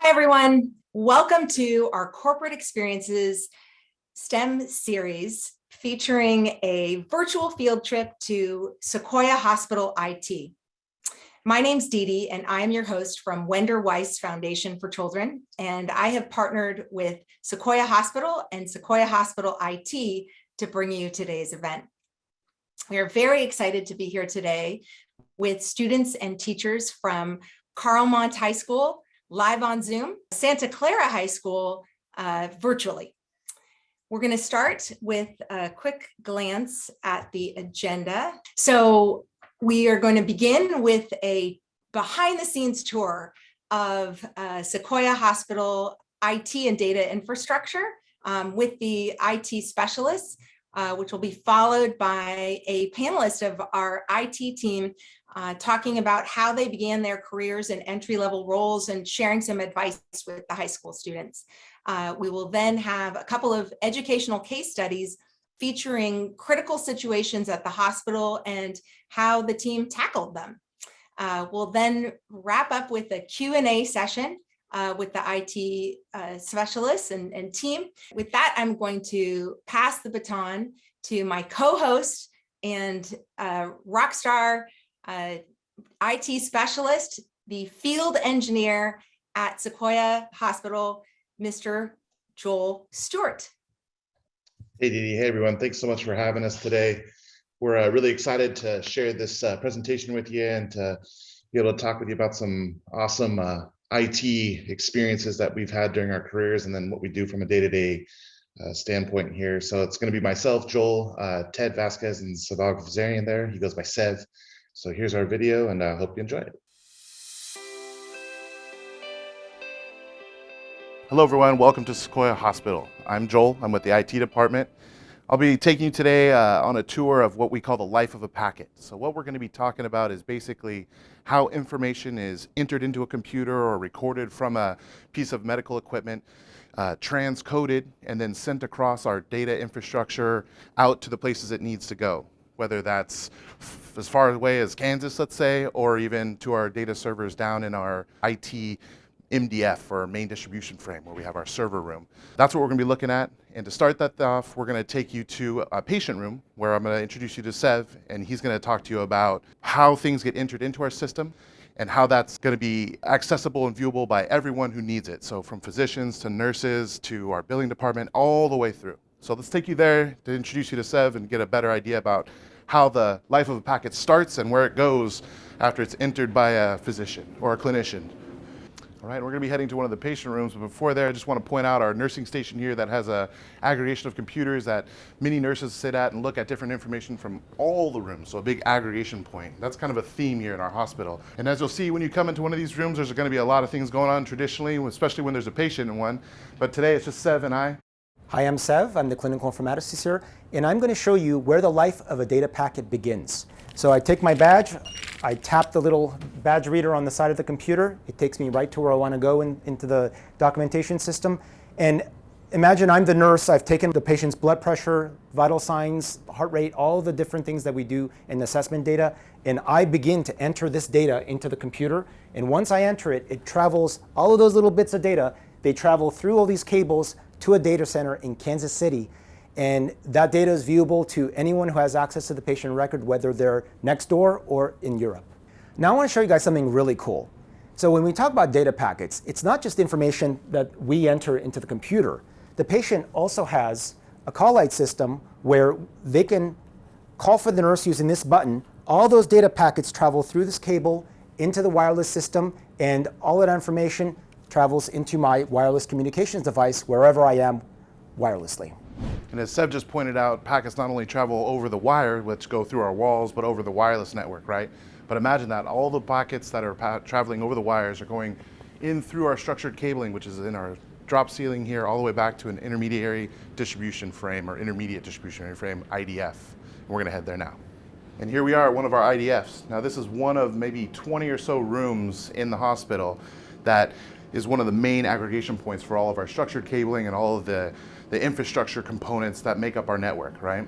Hi, everyone. Welcome to our Corporate Experiences STEM series featuring a virtual field trip to Sequoia Hospital IT. My name's Dee Dee, and I'm your host from Wender Weiss Foundation for Children, and I have partnered with Sequoia Hospital and Sequoia Hospital IT to bring you today's event. We are very excited to be here today with students and teachers from Carlmont High School, live on Zoom, Santa Clara High School, virtually. We're going to start with a quick glance at the agenda. So we are going to begin with a behind the scenes tour of Sequoia Hospital IT and data infrastructure with the IT specialists, which will be followed by a panelist of our IT team talking about how they began their careers in entry-level roles and sharing some advice with the high school students. We will then have a couple of educational case studies featuring critical situations at the hospital and how the team tackled them. We'll then wrap up with a Q&A session with the IT specialists and team. With that, I'm going to pass the baton to my co-host and rock star IT specialist, the field engineer at Sequoia Hospital, Mr. Joel Stewart. Hey, Dee Dee. Hey, everyone. Thanks so much for having us today. We're really excited to share this presentation with you and to be able to talk with you about some awesome IT experiences that we've had during our careers and then what we do from a day-to-day standpoint here. So it's going to be myself, Joel, Ted Vasquez, and Savag Vazarian there. He goes by Sev. So here's our video, and I hope you enjoy it. Hello, everyone. Welcome to Sequoia Hospital. I'm Joel. I'm with the IT department. I'll be taking you today on a tour of what we call the life of a packet. So what we're going to be talking about is basically how information is entered into a computer or recorded from a piece of medical equipment, transcoded, and then sent across our data infrastructure out to the places it needs to go, whether that's as far away as Kansas, let's say, or even to our data servers down in our IT MDF, or main distribution frame, where we have our server room. That's what we're going to be looking at. And to start that off, we're going to take you to a patient room where I'm going to introduce you to Sev, and he's going to talk to you about how things get entered into our system and how that's going to be accessible and viewable by everyone who needs it. So from physicians to nurses to our billing department, all the way through. So let's take you there to introduce you to Sev and get a better idea about how the life of a packet starts and where it goes after it's entered by a physician or a clinician. All right, we're going to be heading to one of the patient rooms, but before there, I just want to point out our nursing station here that has a aggregation of computers that many nurses sit at and look at different information from all the rooms, so a big aggregation point. That's kind of a theme here in our hospital. And as you'll see, when you come into one of these rooms, there's going to be a lot of things going on traditionally, especially when there's a patient in one. But today, it's just Sev and I. Hi, I'm Sev. I'm the clinical informaticist here, and I'm going to show you where the life of a data packet begins. So I take my badge, I tap the little badge reader on the side of the computer. It takes me right to where I want to go into the documentation system. And imagine I'm the nurse. I've taken the patient's blood pressure, vital signs, heart rate, all the different things that we do in assessment data. And I begin to enter this data into the computer. And once I enter it, it travels, all of those little bits of data, they travel through all these cables to a data center in Kansas City. And that data is viewable to anyone who has access to the patient record, whether they're next door or in Europe. Now I want to show you guys something really cool. So when we talk about data packets, it's not just information that we enter into the computer. The patient also has a call light system where they can call for the nurse using this button. All those data packets travel through this cable into the wireless system, and all of that information travels into my wireless communications device wherever I am wirelessly. And as Sev just pointed out, packets not only travel over the wire, which go through our walls, but over the wireless network, right? But imagine that all the packets that are traveling over the wires are going in through our structured cabling, which is in our drop ceiling here, all the way back to an intermediate distribution frame, IDF. And we're going to head there now. And here we are at one of our IDFs. Now this is one of maybe 20 or so rooms in the hospital that is one of the main aggregation points for all of our structured cabling and all of the infrastructure components that make up our network, right?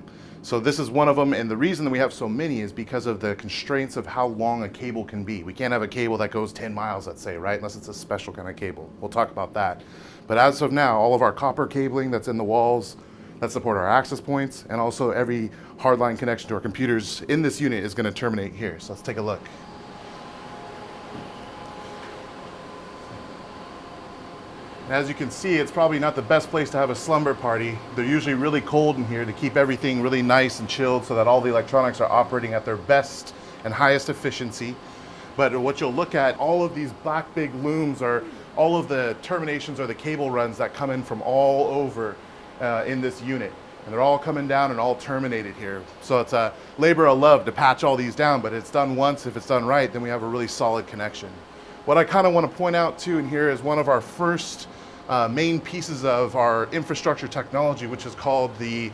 So this is one of them, and the reason that we have so many is because of the constraints of how long a cable can be. We can't have a cable that goes 10 miles, let's say, right? Unless it's a special kind of cable. We'll talk about that. But as of now, all of our copper cabling that's in the walls that support our access points, and also every hardline connection to our computers in this unit is going to terminate here. So let's take a look. And as you can see, it's probably not the best place to have a slumber party. They're usually really cold in here to keep everything really nice and chilled so that all the electronics are operating at their best and highest efficiency. But what you'll look at, all of these black big looms are all of the terminations or the cable runs that come in from all over in this unit. And they're all coming down and all terminated here. So it's a labor of love to patch all these down, but it's done once. If it's done right, then we have a really solid connection. What I kind of want to point out too in here is one of our first main pieces of our infrastructure technology, which is called the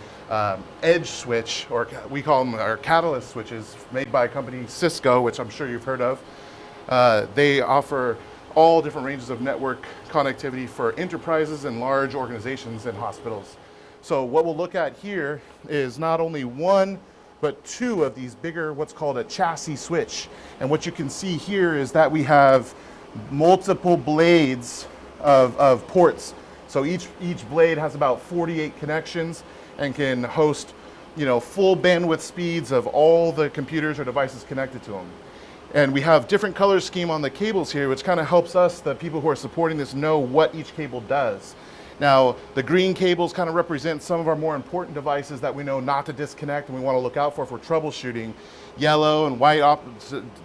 edge switch, or we call them our catalyst switches, made by a company Cisco, which I'm sure you've heard of. They offer all different ranges of network connectivity for enterprises and large organizations and hospitals. So what we'll look at here is not only one, but two of these bigger, what's called a chassis switch. And what you can see here is that we have multiple blades of ports. So each blade has about 48 connections and can host, full bandwidth speeds of all the computers or devices connected to them. And we have different color scheme on the cables here, which kind of helps us, the people who are supporting this, know what each cable does. Now, the green cables kind of represent some of our more important devices that we know not to disconnect and we want to look out for troubleshooting. Yellow and white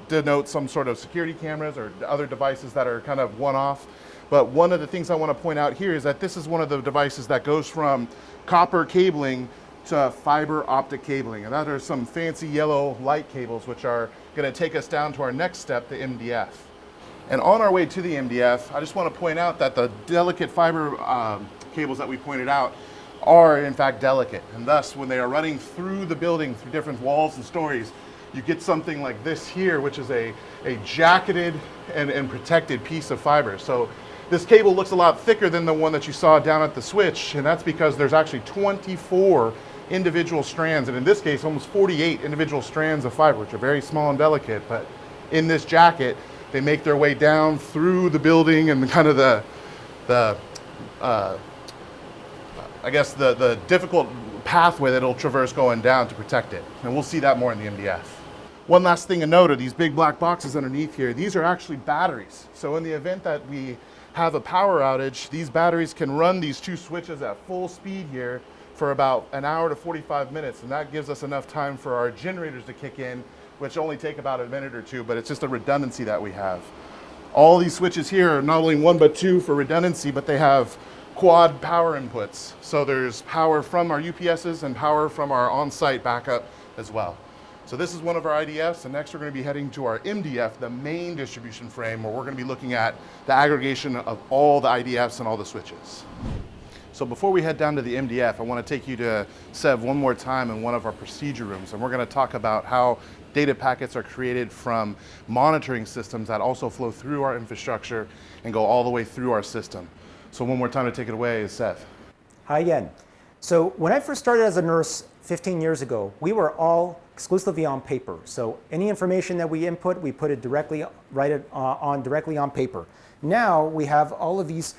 denote some sort of security cameras or other devices that are kind of one-off. But one of the things I want to point out here is that this is one of the devices that goes from copper cabling to fiber optic cabling. And that are some fancy yellow light cables, which are going to take us down to our next step, the MDF. And on our way to the MDF, I just want to point out that the delicate fiber cables that we pointed out are in fact delicate. And thus, when they are running through the building, through different walls and stories, you get something like this here, which is a jacketed and protected piece of fiber. So this cable looks a lot thicker than the one that you saw down at the switch, and that's because there's actually 24 individual strands, and in this case, almost 48 individual strands of fiber, which are very small and delicate, but in this jacket, they make their way down through the building and kind of the difficult pathway that it'll traverse going down to protect it. And we'll see that more in the MDF. One last thing to note are these big black boxes underneath here. These are actually batteries. So in the event that we have a power outage, these batteries can run these two switches at full speed here for about an hour to 45 minutes. And that gives us enough time for our generators to kick in, which only take about a minute or two, but it's just a redundancy that we have. All these switches here are not only one but two for redundancy, but they have quad power inputs. So there's power from our UPSs and power from our on-site backup as well. So this is one of our IDFs, and next we're going to be heading to our MDF, the main distribution frame, where we're going to be looking at the aggregation of all the IDFs and all the switches. So before we head down to the MDF, I want to take you to SEV one more time in one of our procedure rooms, and we're going to talk about how data packets are created from monitoring systems that also flow through our infrastructure and go all the way through our system. So one more time to take it away is Seth. Hi again. So when I first started as a nurse 15 years ago, we were all exclusively on paper. So any information that we input, we put it directly, directly on paper. Now we have all of these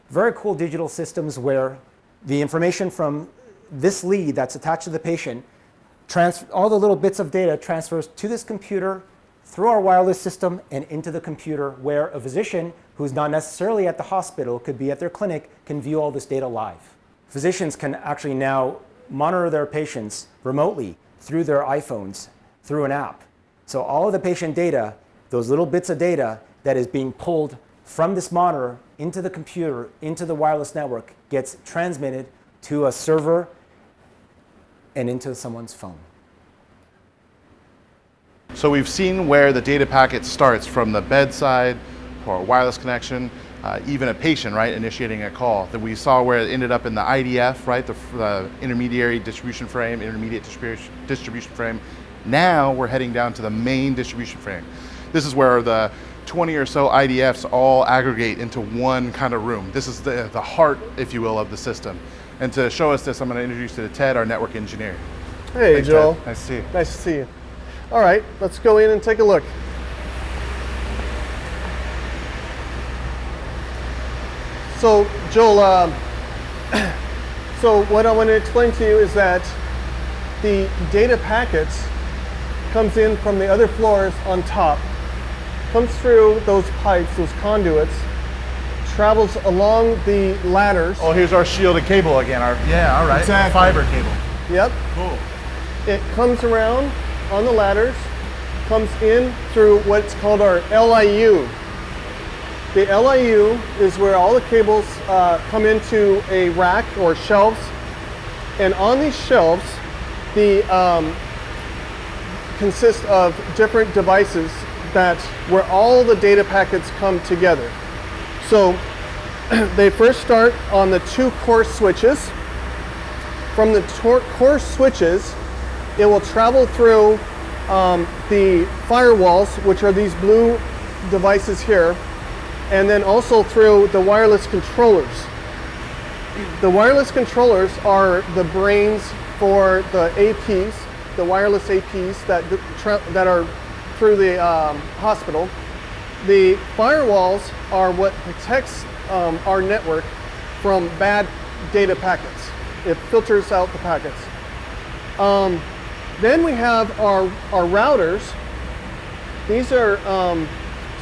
very cool digital systems where the information from this lead that's attached to the patient, all the little bits of data transfers to this computer through our wireless system and into the computer, where a physician who's not necessarily at the hospital, could be at their clinic, can view all this data live. Physicians can actually now monitor their patients remotely through their iPhones, through an app. So all of the patient data, those little bits of data that is being pulled from this monitor into the computer, into the wireless network, gets transmitted to a server and into someone's phone. So we've seen where the data packet starts from the bedside or a wireless connection, even a patient, right, initiating a call. That we saw where it ended up in the IDF, right, the intermediate distribution frame. Now we're heading down to the main distribution frame. This is where the 20 or so IDFs all aggregate into one kind of room. This is the heart, if you will, of the system. And to show us this, I'm going to introduce you to Ted, our network engineer. Hey, Thanks, Joel. Ted. Nice to see you. Nice to see you. All right, let's go in and take a look. So, Joel, so what I want to explain to you is that the data packets comes in from the other floors on top, comes through those pipes, those conduits, travels along the ladders. Oh, here's our shielded cable again. Yeah, all right. Exactly. Fiber cable. Yep. Cool. It comes around on the ladders, comes in through what's called our LIU. The LIU is where all the cables come into a rack or shelves, and on these shelves, the consist of different devices where all the data packets come together. So they first start on the two core switches. From the core switches, it will travel through the firewalls, which are these blue devices here, and then also through the wireless controllers. The wireless controllers are the brains for the APs, the wireless APs that are through the hospital. The firewalls are what protects our network from bad data packets. It filters out the packets. Then we have our routers. These are,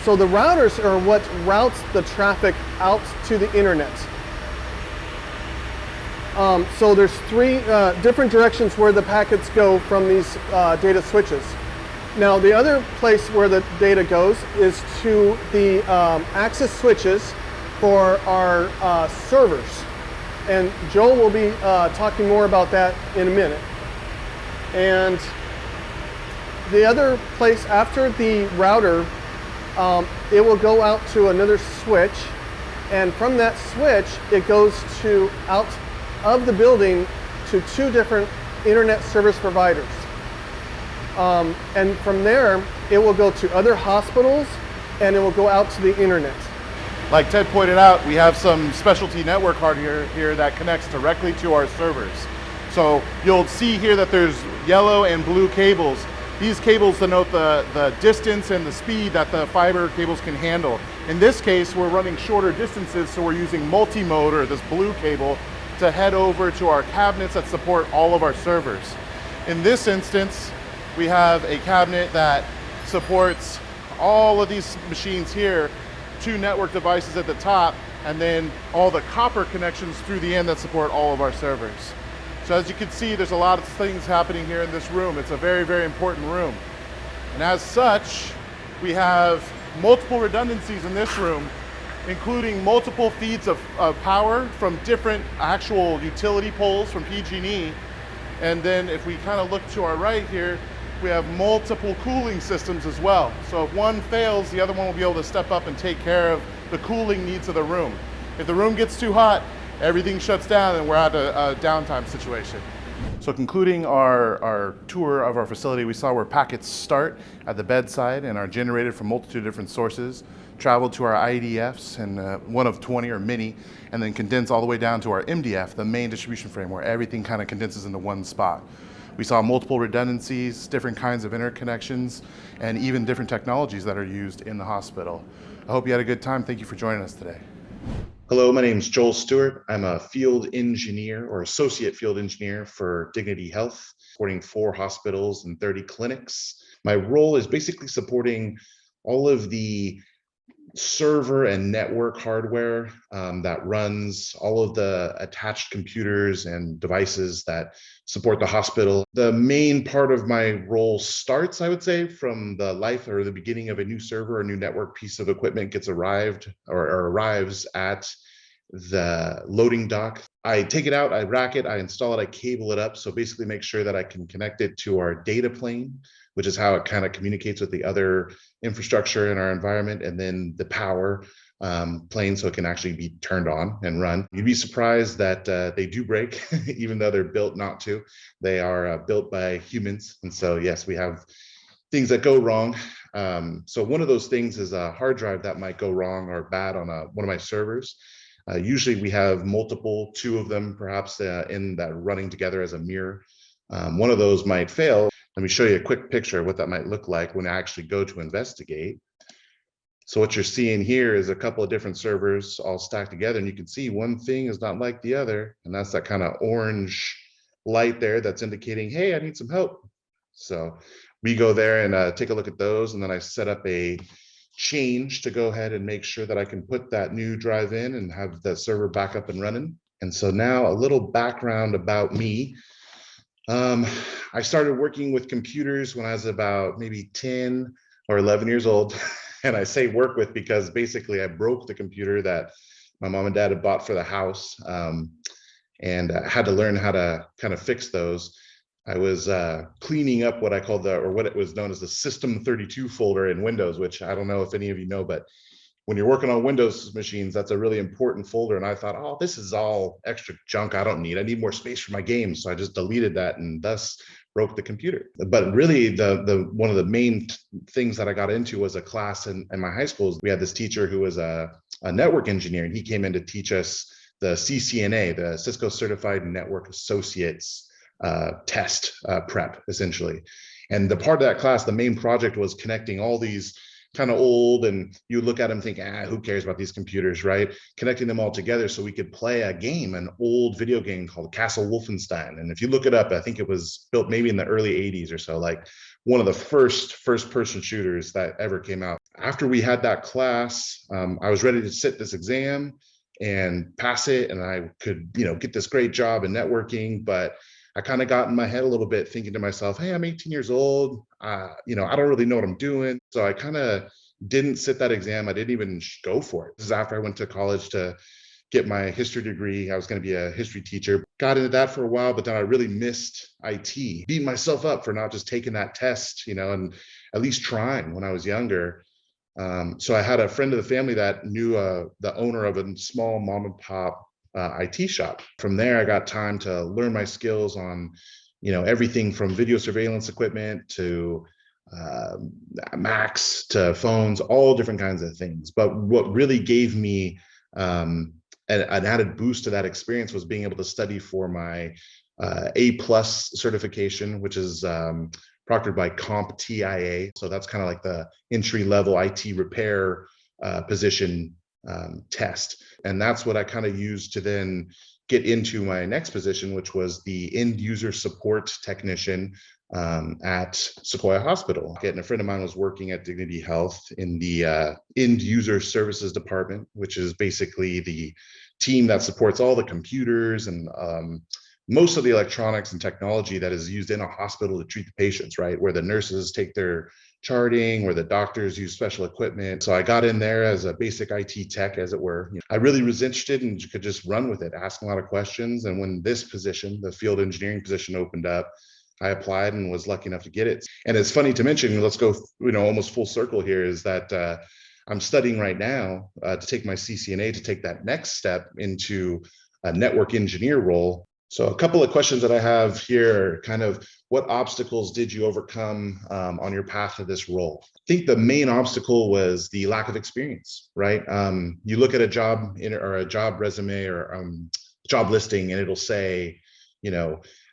so the routers are what routes the traffic out to the internet. So there's three different directions where the packets go from these data switches. Now the other place where the data goes is to the access switches for our servers. And Joel will be talking more about that in a minute. And the other place after the router, it will go out to another switch. And from that switch, it goes out of the building to two different internet service providers. And from there, it will go to other hospitals and it will go out to the internet. Like Ted pointed out, we have some specialty network hardware here that connects directly to our servers. So you'll see here that there's yellow and blue cables. These cables denote the distance and the speed that the fiber cables can handle. In this case, we're running shorter distances, so we're using multi-mode, or this blue cable, to head over to our cabinets that support all of our servers. In this instance, we have a cabinet that supports all of these machines here, two network devices at the top, and then all the copper connections through the end that support all of our servers. So as you can see, there's a lot of things happening here in this room. It's a very, very important room. And as such, we have multiple redundancies in this room, including multiple feeds of power from different actual utility poles from PG&E. And then if we kind of look to our right here, we have multiple cooling systems as well. So if one fails, the other one will be able to step up and take care of the cooling needs of the room. If the room gets too hot, everything shuts down and we're at a downtime situation. So concluding our tour of our facility, we saw where packets start at the bedside and are generated from multitude of different sources, travel to our IDFs, and one of 20 or many, and then condense all the way down to our MDF, the main distribution frame, where everything kind of condenses into one spot. We saw multiple redundancies, different kinds of interconnections, and even different technologies that are used in the hospital. I hope you had a good time. Thank you for joining us today. Hello, my name is Joel Stewart. I'm a field engineer or associate field engineer for Dignity Health, supporting 4 hospitals and 30 clinics. My role is basically supporting all of the server and network hardware that runs all of the attached computers and devices that support the hospital. The main part of my role starts, I would say, from the life or the beginning of a new server or new network piece of equipment gets arrived or arrives at the loading dock. I take it out, I rack it, I install it, I cable it up. So basically make sure that I can connect it to our data plane, which is how it kind of communicates with the other infrastructure in our environment, and then the power plane so it can actually be turned on and run. You'd be surprised that they do break, even though they're built not to. They are built by humans. And so, yes, we have things that go wrong. So one of those things is a hard drive that might go wrong or bad on one of my servers. Usually we have multiple, 2 of them perhaps in that running together as a mirror One of those might fail. Let me show you a quick picture of what that might look like when I actually go to investigate. So what you're seeing here is a couple of different servers all stacked together, and you can see one thing is not like the other, and that's that kind of orange light there that's indicating, hey, I need some help. So we go there and take a look at those, and then I set up a change to go ahead and make sure that I can put that new drive in and have the server back up and running. And so now a little background about me. I started working with computers when I was about maybe 10 or 11 years old. And I say work with because basically I broke the computer that my mom and dad had bought for the house, and had to learn how to kind of fix those. I was cleaning up what I called what it was known as the System 32 folder in Windows, which I don't know if any of you know, but when you're working on Windows machines, that's a really important folder. And I thought, oh, this is all extra junk I don't need. I need more space for my games. So I just deleted that and thus broke the computer. But really, the one of the main things that I got into was a class in my high school. We had this teacher who was a network engineer, and he came in to teach us the CCNA, the Cisco Certified Network Associates test prep, essentially. And the part of that class, the main project was connecting all these kind of old, and you look at them think, who cares about these computers, right? Connecting them all together so we could play a game, an old video game called Castle Wolfenstein. And if you look it up, I think it was built maybe in the early 80s or so, like one of the first person shooters that ever came out. After we had that class, I was ready to sit this exam and pass it, and I could, get this great job in networking. But I kind of got in my head a little bit thinking to myself, hey, I'm 18 years old. I don't really know what I'm doing. So I kind of didn't sit that exam. I didn't even go for it. This is after I went to college to get my history degree. I was going to be a history teacher. Got into that for a while, but then I really missed IT. Beat myself up for not just taking that test, and at least trying when I was younger. So I had a friend of the family that knew the owner of a small mom and pop IT shop. From there, I got time to learn my skills on, everything from video surveillance equipment to Macs to phones, all different kinds of things. But what really gave me an added boost to that experience was being able to study for my A+ certification, which is proctored by CompTIA. So that's kind of like the entry-level IT repair position test. And that's what I kind of used to then get into my next position, which was the end user support technician at Sequoia Hospital. And a friend of mine was working at Dignity Health in the end user services department, which is basically the team that supports all the computers and most of the electronics and technology that is used in a hospital to treat the patients, right? Where the nurses take their charting, where the doctors use special equipment. So I got in there as a basic IT tech, as it were. I really was interested and could just run with it, ask a lot of questions. And when this position, the field engineering position, opened up, I applied and was lucky enough to get it. And it's funny to mention, let's go, almost full circle here, is that I'm studying right now to take my CCNA to take that next step into a network engineer role. So a couple of questions that I have here are kind of, what obstacles did you overcome on your path to this role? I think the main obstacle was the lack of experience, right? You look at a job or a job resume or job listing, and it'll say,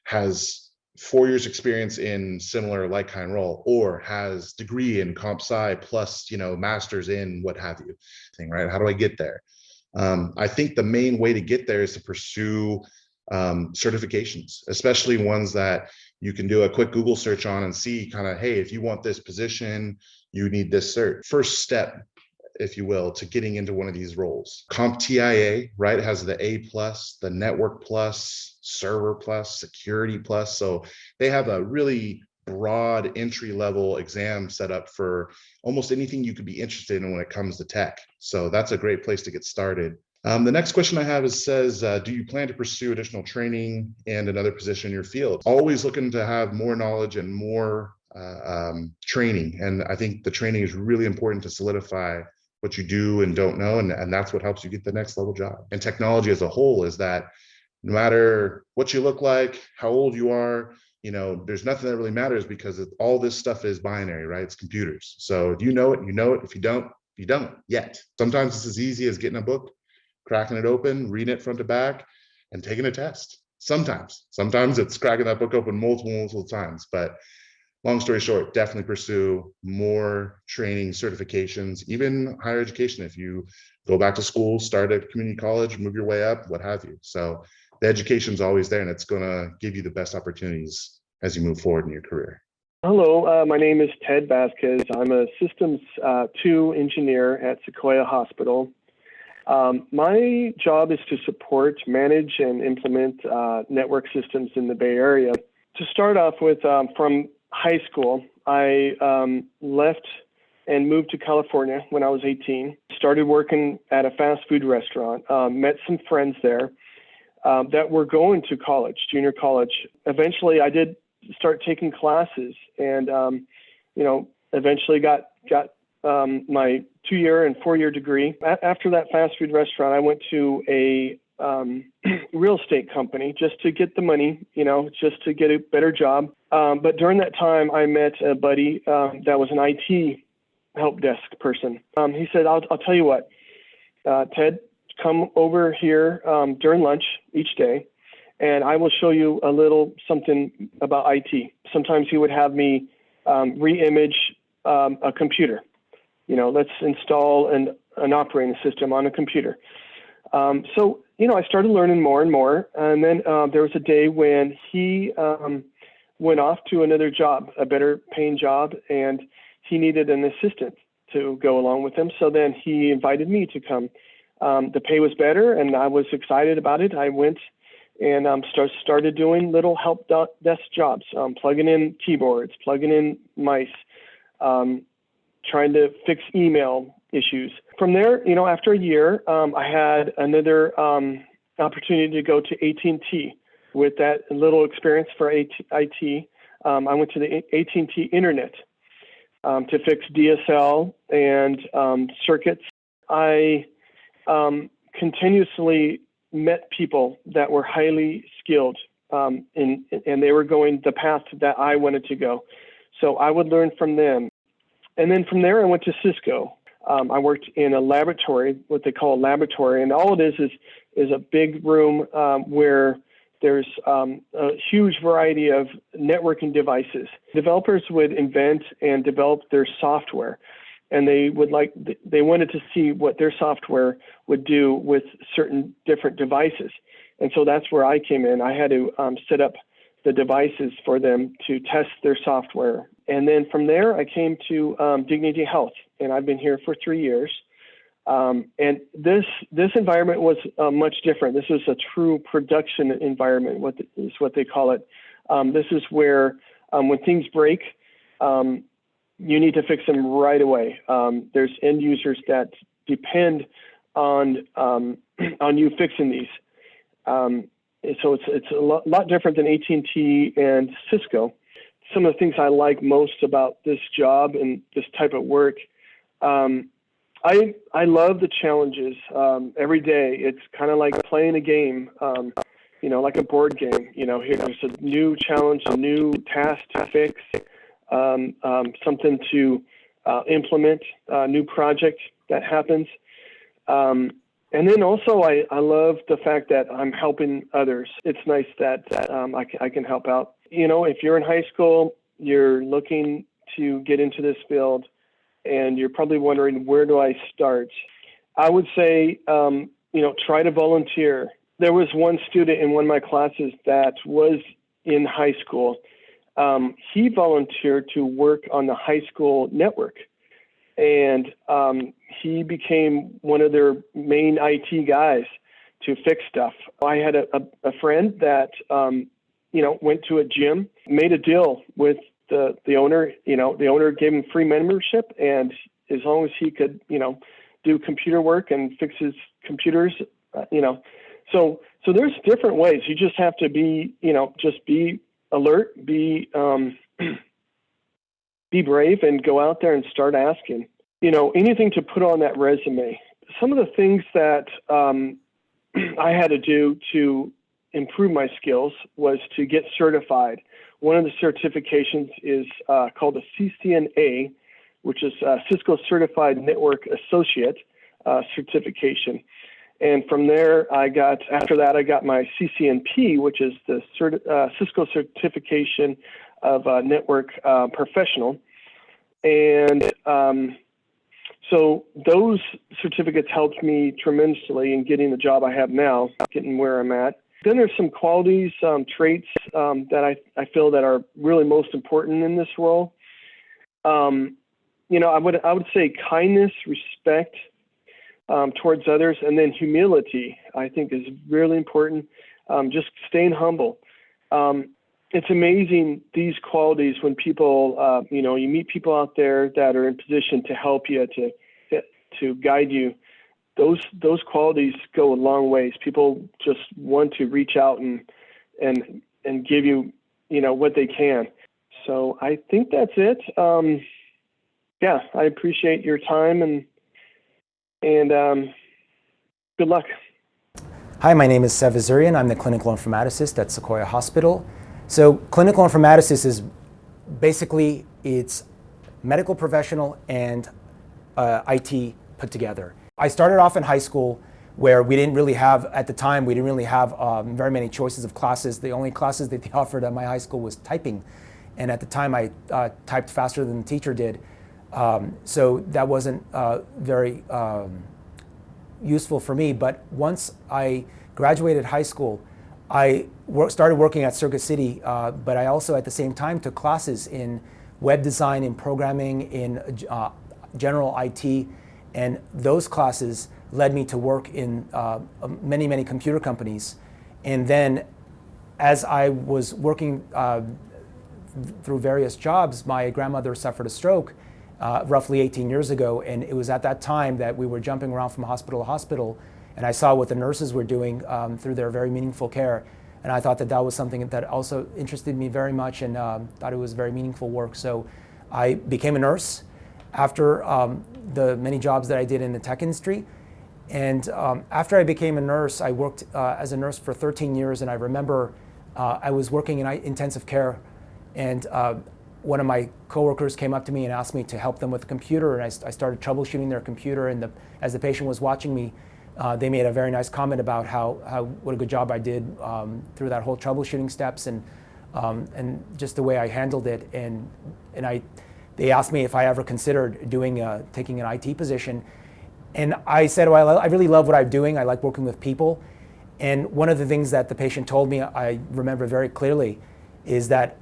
has 4 years experience in similar like kind role, or has degree in comp sci plus, master's in what have you, right? How do I get there? I think the main way to get there is to pursue certifications, especially ones that you can do a quick Google search on and see kind of, hey, if you want this position, you need this cert. First step, if you will, to getting into one of these roles. CompTIA, right, has the A+, the Network Plus, Server Plus, Security Plus. So they have a really broad entry level exam set up for almost anything you could be interested in when it comes to tech. So that's a great place to get started. The next question I have says, do you plan to pursue additional training and another position in your field? Always looking to have more knowledge and more training. And I think the training is really important to solidify what you do and don't know. And that's what helps you get the next level job. And technology as a whole is that no matter what you look like, how old you are, there's nothing that really matters, because all this stuff is binary, right? It's computers. So if you know it, you know it. If you don't, you don't yet. Sometimes it's as easy as getting a book, cracking it open, reading it front to back, and taking a test. Sometimes it's cracking that book open multiple times, but long story short, definitely pursue more training, certifications, even higher education. If you go back to school, start at community college, move your way up, what have you. So the education's always there, and it's going to give you the best opportunities as you move forward in your career. Hello, my name is Ted Vasquez. I'm a Systems 2 engineer at Sequoia Hospital. My job is to support, manage, and implement network systems in the Bay Area. To start off with, from high school, I left and moved to California when I was 18. Started working at a fast food restaurant. Met some friends there that were going to college, junior college. Eventually, I did start taking classes, and eventually got my 2-year and 4-year degree. After that fast food restaurant, I went to a real estate company just to get the money, just to get a better job. But during that time, I met a buddy that was an IT help desk person. He said, I'll tell you what, Ted, come over here during lunch each day, and I will show you a little something about IT. Sometimes he would have me re-image a computer. Let's install an operating system on a computer. So I started learning more and more. And then there was a day when he went off to another job, a better paying job, and he needed an assistant to go along with him. So then he invited me to come. The pay was better, and I was excited about it. I went and started doing little help desk jobs, plugging in keyboards, plugging in mice, trying to fix email issues. From there, after a year, I had another opportunity to go to AT&T. With that little experience for IT, I went to the AT&T Internet to fix DSL and circuits. I continuously met people that were highly skilled, and they were going the path that I wanted to go. So I would learn from them. And then from there, I went to Cisco. I worked in a laboratory, what they call a laboratory, and all it is a big room where there's a huge variety of networking devices. Developers would invent and develop their software, and they wanted to see what their software would do with certain different devices. And so that's where I came in. I had to set up the devices for them to test their software. And then from there, I came to Dignity Health, and I've been here for 3 years. And this environment was much different. This is a true production environment, is what they call it. This is where when things break, you need to fix them right away. There's end users that depend on you fixing these. So it's a lot different than AT&T and Cisco. Some of the things I like most about this job and this type of work, I love the challenges every day. It's kind of like playing a game, like a board game. Here's a new challenge, a new task to fix, something to implement, a new project that happens. And then also, I love the fact that I'm helping others. It's nice that I can help out. If you're in high school, you're looking to get into this field, and you're probably wondering, where do I start? I would say, try to volunteer. There was one student in one of my classes that was in high school. He volunteered to work on the high school network, and he became one of their main IT guys to fix stuff. I had a friend that, went to a gym, made a deal with the owner. The owner gave him free membership, and as long as he could, do computer work and fix his computers, So there's different ways. You just have to be, just be alert, be brave, and go out there and start asking. Anything to put on that resume. Some of the things that I had to do to improve my skills was to get certified. One of the certifications is called a CCNA, which is Cisco Certified Network Associate certification. And from there, after that, I got my CCNP, which is the Cisco certification of network professional. And so those certificates helped me tremendously in getting the job I have now, getting where I'm at. Then there's some qualities, traits that I feel that are really most important in this role. You know, I would say kindness, respect towards others, and then humility, I think, is really important. Just staying humble. It's amazing, these qualities, when people, you know, you meet people out there that are in position to help you, to guide you. Those qualities go a long ways. People just want to reach out and give you, you know, what they can. So I think that's it. Yeah, I appreciate your time and good luck. Hi, my name is Sev Azurian. I'm the clinical informaticist at Sequoia Hospital. So clinical informaticist is basically, it's medical professional and IT put together. I started off in high school where we didn't really have, at the time, we didn't really have very many choices of classes. The only classes that they offered at my high school was typing. And at the time I typed faster than the teacher did. So that wasn't very useful for me. But once I graduated high school, I started working at Circuit City, but I also at the same time took classes in web design, in programming, in general IT, and those classes led me to work in many, many computer companies. And then as I was working through various jobs, my grandmother suffered a stroke roughly 18 years ago, and it was at that time that we were jumping around from hospital to hospital, and I saw what the nurses were doing through their very meaningful care, and I thought that that was something that also interested me very much, and thought it was very meaningful work. So I became a nurse after the many jobs that I did in the tech industry. And after I became a nurse, I worked as a nurse for 13 years, and I remember I was working in intensive care, and one of my coworkers came up to me and asked me to help them with the computer, and I started troubleshooting their computer, and as the patient was watching me, they made a very nice comment about what a good job I did through that whole troubleshooting steps, and just the way I handled it. And they asked me if I ever considered taking an IT position. And I said, well, I really love what I'm doing. I like working with people. And one of the things that the patient told me, I remember very clearly, is that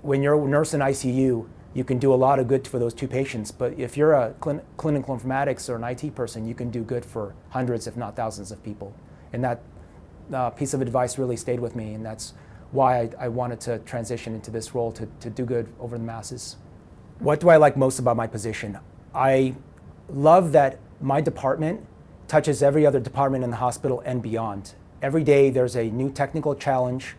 when you're a nurse in ICU, you can do a lot of good for those two patients. But if you're a clinical informatics or an IT person, you can do good for hundreds, if not thousands of people. And that piece of advice really stayed with me. And that's why I wanted to transition into this role, to do good over the masses. What do I like most about my position? I love that my department touches every other department in the hospital and beyond. Every day there's a new technical challenge,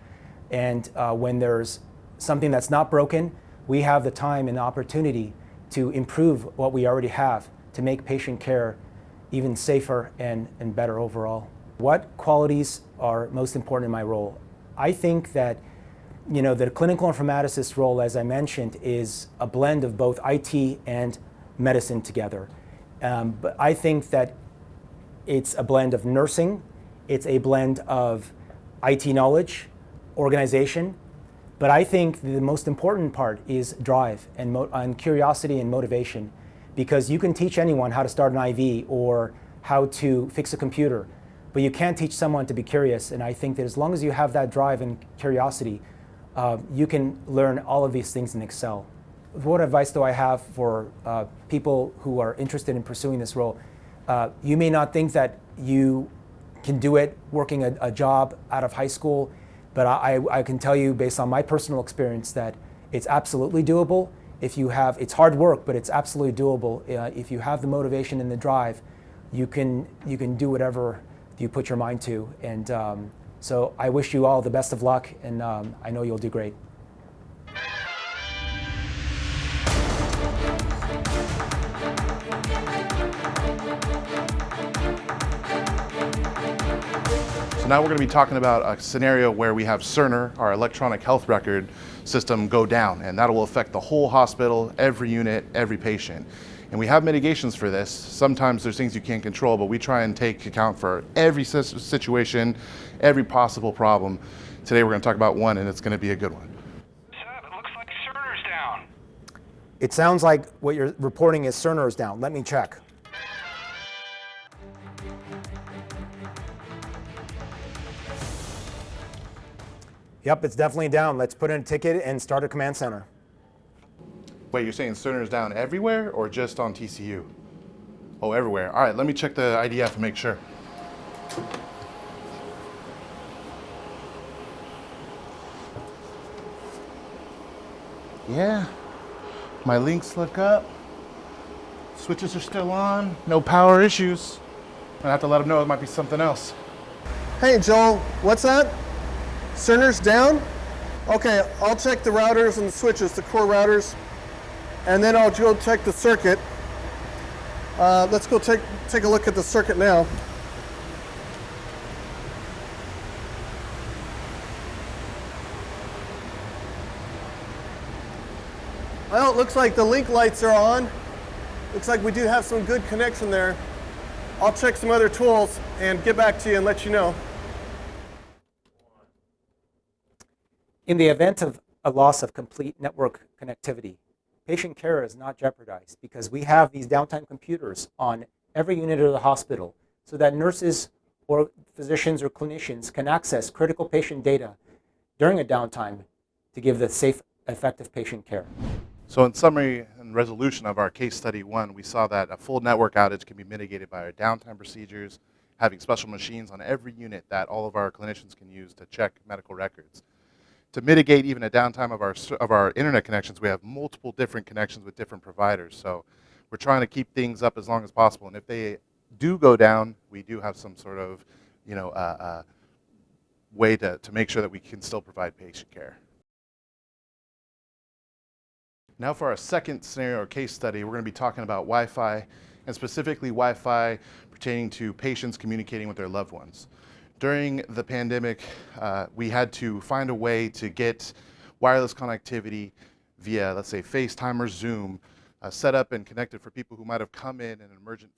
and when there's something that's not broken, we have the time and the opportunity to improve what we already have to make patient care even safer and better overall. What qualities are most important in my role? I think that the clinical informaticist role, as I mentioned, is a blend of both IT and medicine together. But I think that it's a blend of nursing, it's a blend of IT knowledge, organization, but I think the most important part is drive and curiosity and motivation, because you can teach anyone how to start an IV or how to fix a computer, but you can't teach someone to be curious. And I think that as long as you have that drive and curiosity, you can learn all of these things and excel. What advice do I have for people who are interested in pursuing this role? You may not think that you can do it working a job out of high school, but I can tell you based on my personal experience that it's absolutely doable. It's hard work, but it's absolutely doable. If you have the motivation and the drive, you can do whatever you put your mind to. And so I wish you all the best of luck, and I know you'll do great. So now we're going to be talking about a scenario where we have Cerner, our electronic health record system, go down, and that will affect the whole hospital, every unit, every patient. And we have mitigations for this. Sometimes there's things you can't control, but we try and take account for every situation, every possible problem. Today we're going to talk about one, and it's going to be a good one. Seb, it looks like Cerner's down. It sounds like what you're reporting is Cerner is down. Let me check. Yep, it's definitely down. Let's put in a ticket and start a command center. Wait, you're saying Cerner's down everywhere or just on TCU? Oh, everywhere. All right, let me check the IDF and make sure. Yeah, my links look up. Switches are still on. No power issues. I have to let them know it might be something else. Hey, Joel, what's that? Cerner's down? Okay, I'll check the routers and the switches, the core routers, and then I'll go check the circuit. Let's go take a look at the circuit now. Well, it looks like the link lights are on. Looks like we do have some good connection there. I'll check some other tools and get back to you and let you know. In the event of a loss of complete network connectivity, patient care is not jeopardized because we have these downtime computers on every unit of the hospital so that nurses or physicians or clinicians can access critical patient data during a downtime to give the safe, effective patient care. So in summary and resolution of our case study 1, we saw that a full network outage can be mitigated by our downtime procedures, having special machines on every unit that all of our clinicians can use to check medical records. To mitigate even a downtime of our internet connections, we have multiple different connections with different providers. So we're trying to keep things up as long as possible. And if they do go down, we do have some sort of, way to make sure that we can still provide patient care. Now for our second scenario or case study, we're going to be talking about Wi-Fi, and specifically Wi-Fi pertaining to patients communicating with their loved ones. During the pandemic, we had to find a way to get wireless connectivity via, let's say, FaceTime or Zoom, set up and connected for people who might have come in an emergent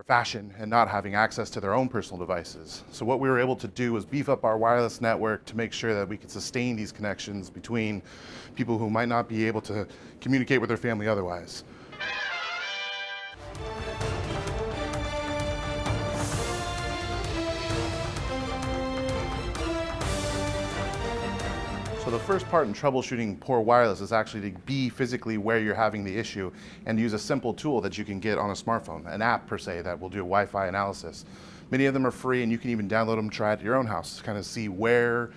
fashion and not having access to their own personal devices. So what we were able to do was beef up our wireless network to make sure that we could sustain these connections between people who might not be able to communicate with their family otherwise. So the first part in troubleshooting poor wireless is actually to be physically where you're having the issue and use a simple tool that you can get on a smartphone, an app per se that will do a Wi-Fi analysis. Many of them are free and you can even download them, try it at your own house to kind of see where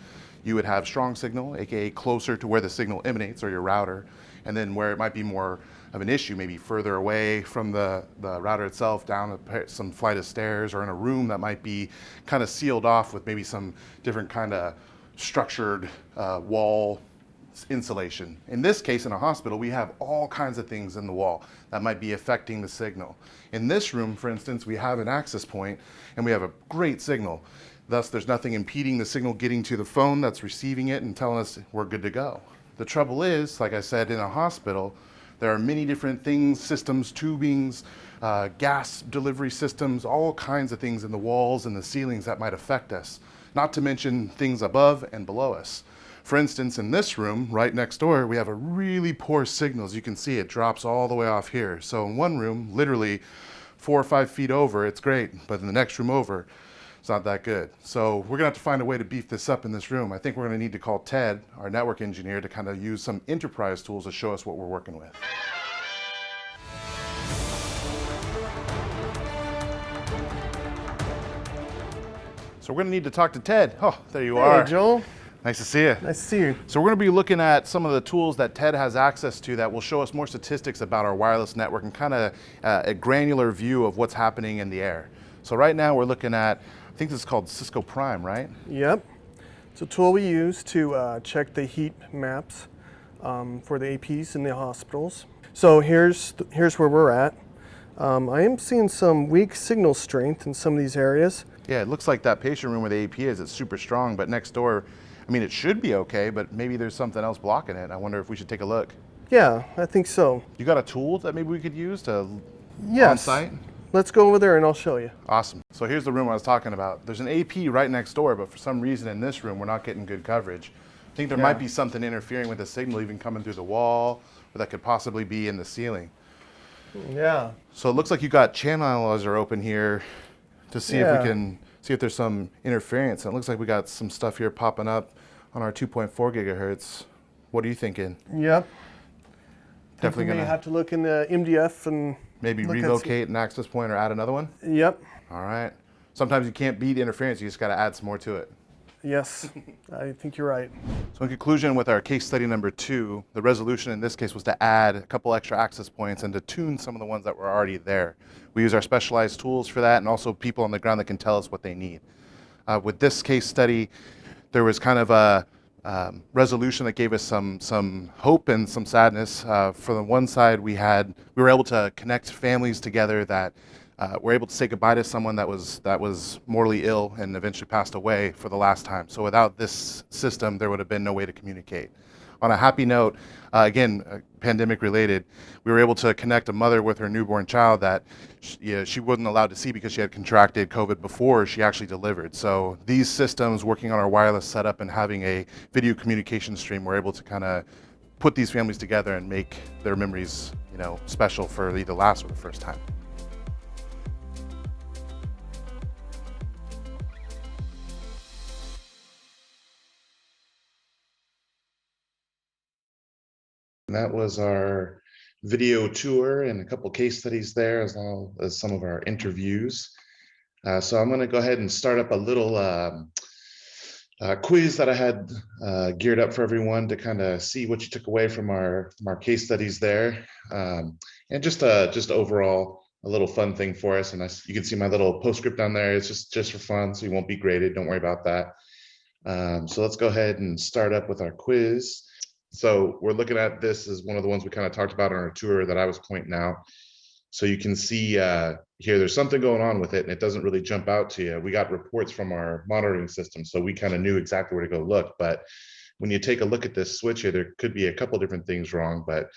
you would have strong signal, aka closer to where the signal emanates or your router, and then where it might be more of an issue, maybe further away from the router itself, down some flight of stairs, or in a room that might be kind of sealed off with maybe some different kind of structured wall insulation. In this case, in a hospital, we have all kinds of things in the wall that might be affecting the signal. In this room, for instance, we have an access point and we have a great signal. Thus, there's nothing impeding the signal getting to the phone that's receiving it and telling us we're good to go. The trouble is, like I said, in a hospital, there are many different things, systems, tubings, gas delivery systems, all kinds of things in the walls and the ceilings that might affect us, not to mention things above and below us. For instance, in this room, right next door, we have a really poor signal. As you can see, it drops all the way off here. So in one room, literally 4 or 5 feet over, it's great, but in the next room over, it's not that good. So we're gonna have to find a way to beef this up in this room. I think we're gonna need to call Ted, our network engineer, to kind of use some enterprise tools to show us what we're working with. So we're gonna need to talk to Ted. Oh, there you are. Hey, Joel. Nice to see you. Nice to see you. So we're going to be looking at some of the tools that Ted has access to that will show us more statistics about our wireless network and kind of a granular view of what's happening in the air. So right now we're looking at, I think this is called Cisco Prime, right? Yep. It's a tool we use to check the heat maps for the APs in the hospitals. So here's where we're at. I am seeing some weak signal strength in some of these areas. Yeah, it looks like that patient room where the AP is, it's super strong, but next door, I mean, it should be okay, but maybe there's something else blocking it. I wonder if we should take a look. Yeah, I think so. You got a tool that maybe we could use to on Yes. site? Let's go over there and I'll show you. Awesome. So here's the room I was talking about. There's an AP right next door, but for some reason in this room, we're not getting good coverage. I think there might be something interfering with the signal, even coming through the wall, or that could possibly be in the ceiling. Yeah. So it looks like you got channel analyzer open here to see if we can see if there's some interference. And it looks like we got some stuff here popping up on our 2.4 gigahertz. What are you thinking? Yep. Definitely We may gonna have to look in the MDF and maybe look at relocate an access point or add another one. Yep. All right. Sometimes you can't beat interference, you just got to add some more to it. Yes. I think you're right. So in conclusion, with our case study number 2, the resolution in this case was to add a couple extra access points and to tune some of the ones that were already there. We use our specialized tools for that and also people on the ground that can tell us what they need. With this case study, there was kind of a resolution that gave us some hope and some sadness. For the one side, we were able to connect families together that were able to say goodbye to someone that was mortally ill and eventually passed away for the last time. So without this system, there would have been no way to communicate. On a happy note, again, pandemic related, we were able to connect a mother with her newborn child that she wasn't allowed to see because she had contracted COVID before she actually delivered. So these systems, working on our wireless setup and having a video communication stream, we're able to kind of put these families together and make their memories, special for either last or the first time. And that was our video tour and a couple case studies there, as well as some of our interviews. So I'm going to go ahead and start up a little quiz that I had geared up for everyone to kind of see what you took away from our case studies there, and just overall a little fun thing for us. And you can see my little postscript down there. It's just for fun, so you won't be graded. Don't worry about that. So let's go ahead and start up with our quiz. So we're looking at this as one of the ones we kind of talked about on our tour that I was pointing out. So you can see here, there's something going on with it and it doesn't really jump out to you. We got reports from our monitoring system, so we kind of knew exactly where to go look. But when you take a look at this switch here, there could be a couple different things wrong, but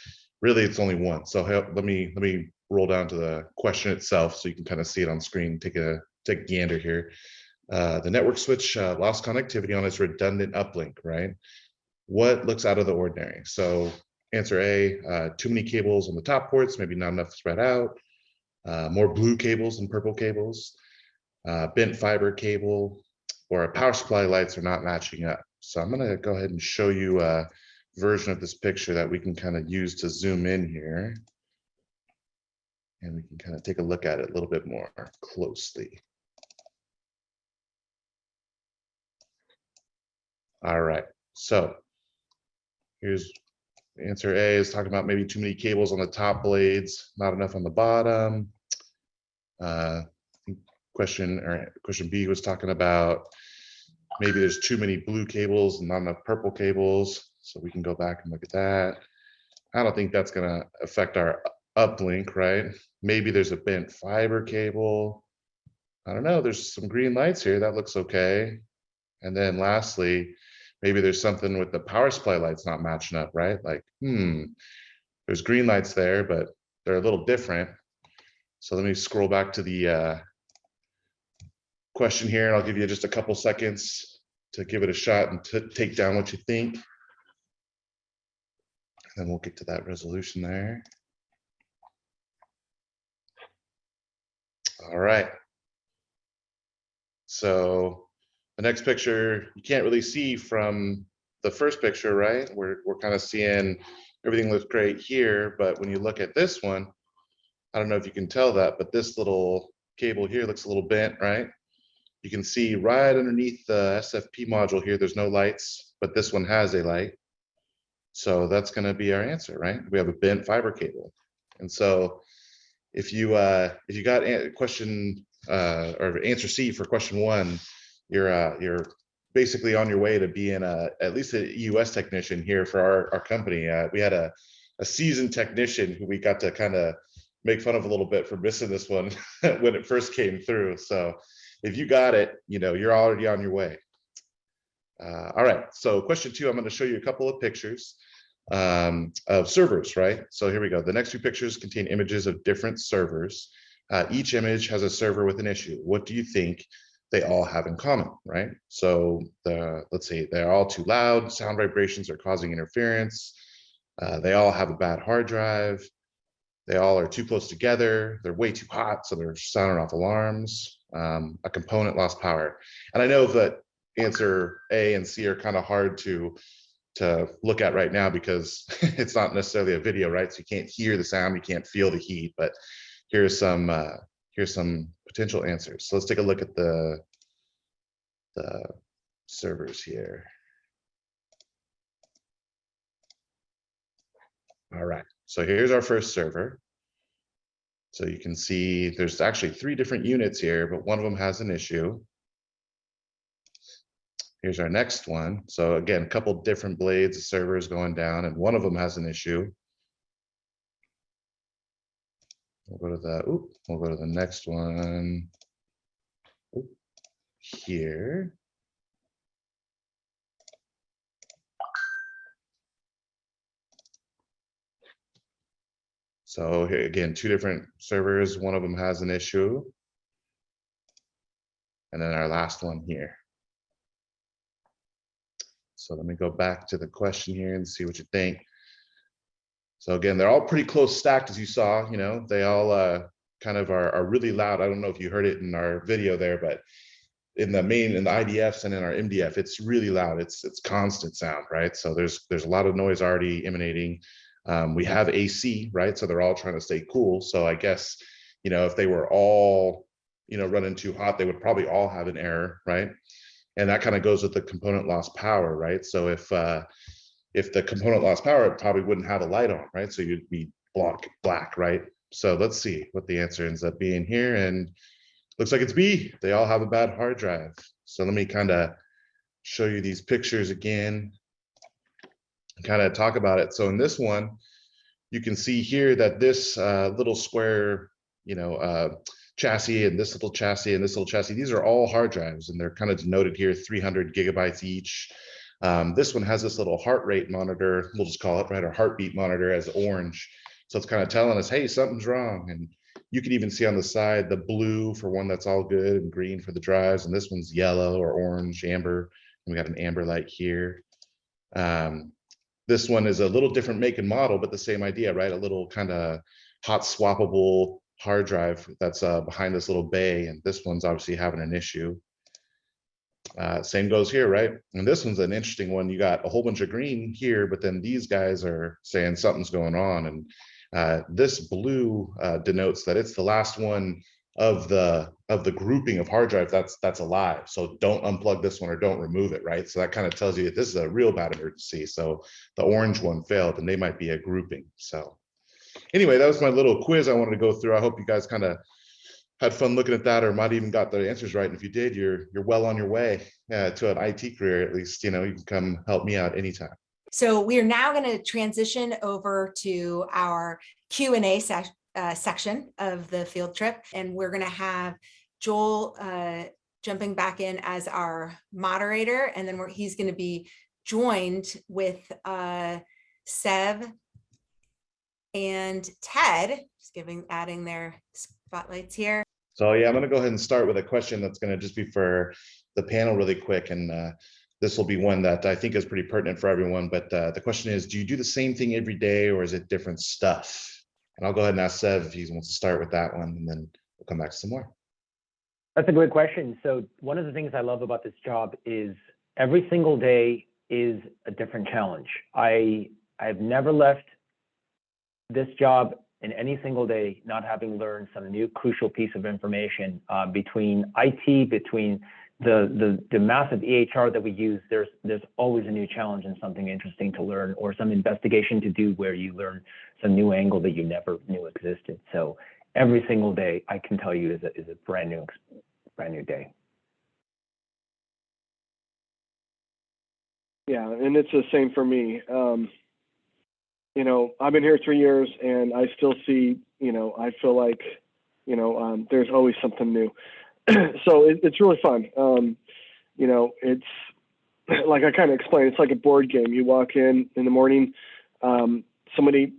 really it's only one. So let me roll down to the question itself so you can kind of see it on screen. Take a gander here. The network switch lost connectivity on its redundant uplink, right? What looks out of the ordinary? So answer A, too many cables on the top ports, maybe not enough spread out, more blue cables than purple cables, bent fiber cable, or our power supply lights are not matching up. So I'm gonna go ahead and show you a version of this picture that we can kind of use to zoom in here. And we can kind of take a look at it a little bit more closely. All right, so here's answer A is talking about maybe too many cables on the top blades, not enough on the bottom. Question B was talking about maybe there's too many blue cables and not enough purple cables. So we can go back and look at that. I don't think that's gonna affect our uplink, right? Maybe there's a bent fiber cable. I don't know, there's some green lights here, that looks okay. And then lastly, maybe there's something with the power supply lights not matching up, right? Like, there's green lights there, but they're a little different. So let me scroll back to the question here, and I'll give you just a couple seconds to give it a shot and to take down what you think. And then we'll get to that resolution there. All right. So the next picture, you can't really see from the first picture, right? We're kind of seeing everything looks great here, but when you look at this one, I don't know if you can tell that, but this little cable here looks a little bent, right? You can see right underneath the SFP module here, there's no lights, but this one has a light. So that's gonna be our answer, right? We have a bent fiber cable. And so if you got question or answer C for question 1, you're basically on your way to being at least a EUS technician here for our company. We had a seasoned technician who we got to kind of make fun of a little bit for missing this one when it first came through. So if you got it, you're already on your way. All right, so question 2, I'm going to show you a couple of pictures. of servers, right? So here we go. The next few pictures contain images of different servers. Each image has a server with an issue. What do you think they all have in common, right? So let's say they're all too loud, sound vibrations are causing interference. They all have a bad hard drive. They all are too close together. They're way too hot, so they're sounding off alarms. A component lost power. And I know that answer A and C are kind of hard to look at right now because it's not necessarily a video, right? So you can't hear the sound, you can't feel the heat, but here's some potential answers. So let's take a look at the servers here. All right, so here's our first server. So you can see there's actually 3 different units here, but one of them has an issue. Here's our next one. So again, a couple different blades of servers going down, and one of them has an issue. We'll go to the next one here. So here again, 2 different servers. One of them has an issue. And then our last one here. So let me go back to the question here and see what you think. So again, they're all pretty close stacked, as you saw. You know, they all kind of are really loud. I don't know if you heard it in our video there, but in the IDFs and in our MDF, it's really loud. It's constant sound, right? So there's a lot of noise already emanating. We have AC, right? So they're all trying to stay cool. So I guess, you know, if they were all, you know, running too hot, they would probably all have an error, right? And that kind of goes with the component lost power, right? So if the component lost power, it probably wouldn't have a light on, right? So you'd be black, right? So let's see what the answer ends up being here. And looks like it's B. They all have a bad hard drive. So let me kind of show you these pictures again and kind of talk about it. So in this one, you can see here that this little square, you know, chassis and this little chassis and this little chassis, these are all hard drives, and they're kind of denoted here, 300 gigabytes each. This one has this little heart rate monitor, we'll just call it, right, or heartbeat monitor as orange. So it's kind of telling us, hey, something's wrong. And you can even see on the side the blue for one that's all good and green for the drives, and this one's yellow or orange, amber, and we got an amber light here. This one is a little different make and model, but the same idea, right? A little kind of hot swappable hard drive that's behind this little bay, and this one's obviously having an issue. Same goes here, right? And this one's an interesting one. You got a whole bunch of green here, but then these guys are saying something's going on, and this blue denotes that it's the last one of the grouping of hard drives that's alive. So don't unplug this one or don't remove it, right? So that kind of tells you that this is a real bad emergency. So the orange one failed, and they might be a grouping. So anyway, that was my little quiz I wanted to go through. I hope you guys kind of had fun looking at that, or might even got the answers right. And if you did, you're well on your way to an IT career. At least, you know, you can come help me out anytime. So we are now going to transition over to our Q&A section of the field trip, and we're going to have Joel jumping back in as our moderator, and then he's going to be joined with Sev and Ted, just adding their spotlights here. So yeah, I'm going to go ahead and start with a question that's going to just be for the panel really quick, and this will be one that I think is pretty pertinent for everyone. But the question is, do you do the same thing every day, or is it different stuff? And I'll go ahead and ask Sev if he wants to start with that one, and then we'll come back to some more. That's a great question. So one of the things I love about this job is every single day is a different challenge. I've never left this job in any single day not having learned some new crucial piece of information between IT, between the massive EHR that we use. There's always a new challenge and something interesting to learn, or some investigation to do where you learn some new angle that you never knew existed. So every single day, I can tell you, is a brand new day. Yeah, and it's the same for me. You know, I've been here 3 years, and I still see, you know, I feel like, you know, there's always something new. So it's really fun. You know, it's like I kind of explained, it's like a board game. You walk in the morning, somebody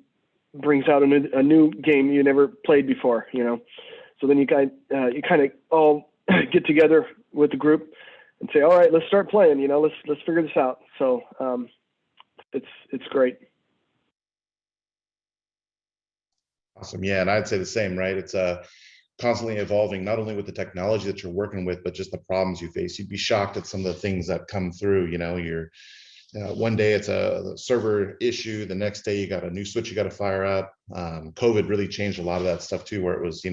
brings out a new game you never played before, So then you kind of all get together with the group and say, all right, let's start playing, let's figure this out. So it's great. Awesome. Yeah, and I'd say the same, right? It's constantly evolving, not only with the technology that you're working with, but just the problems you face. You'd be shocked at some of the things that come through. One day it's a server issue, the next day you got a new switch you got to fire up. COVID really changed a lot of that stuff too, where it was,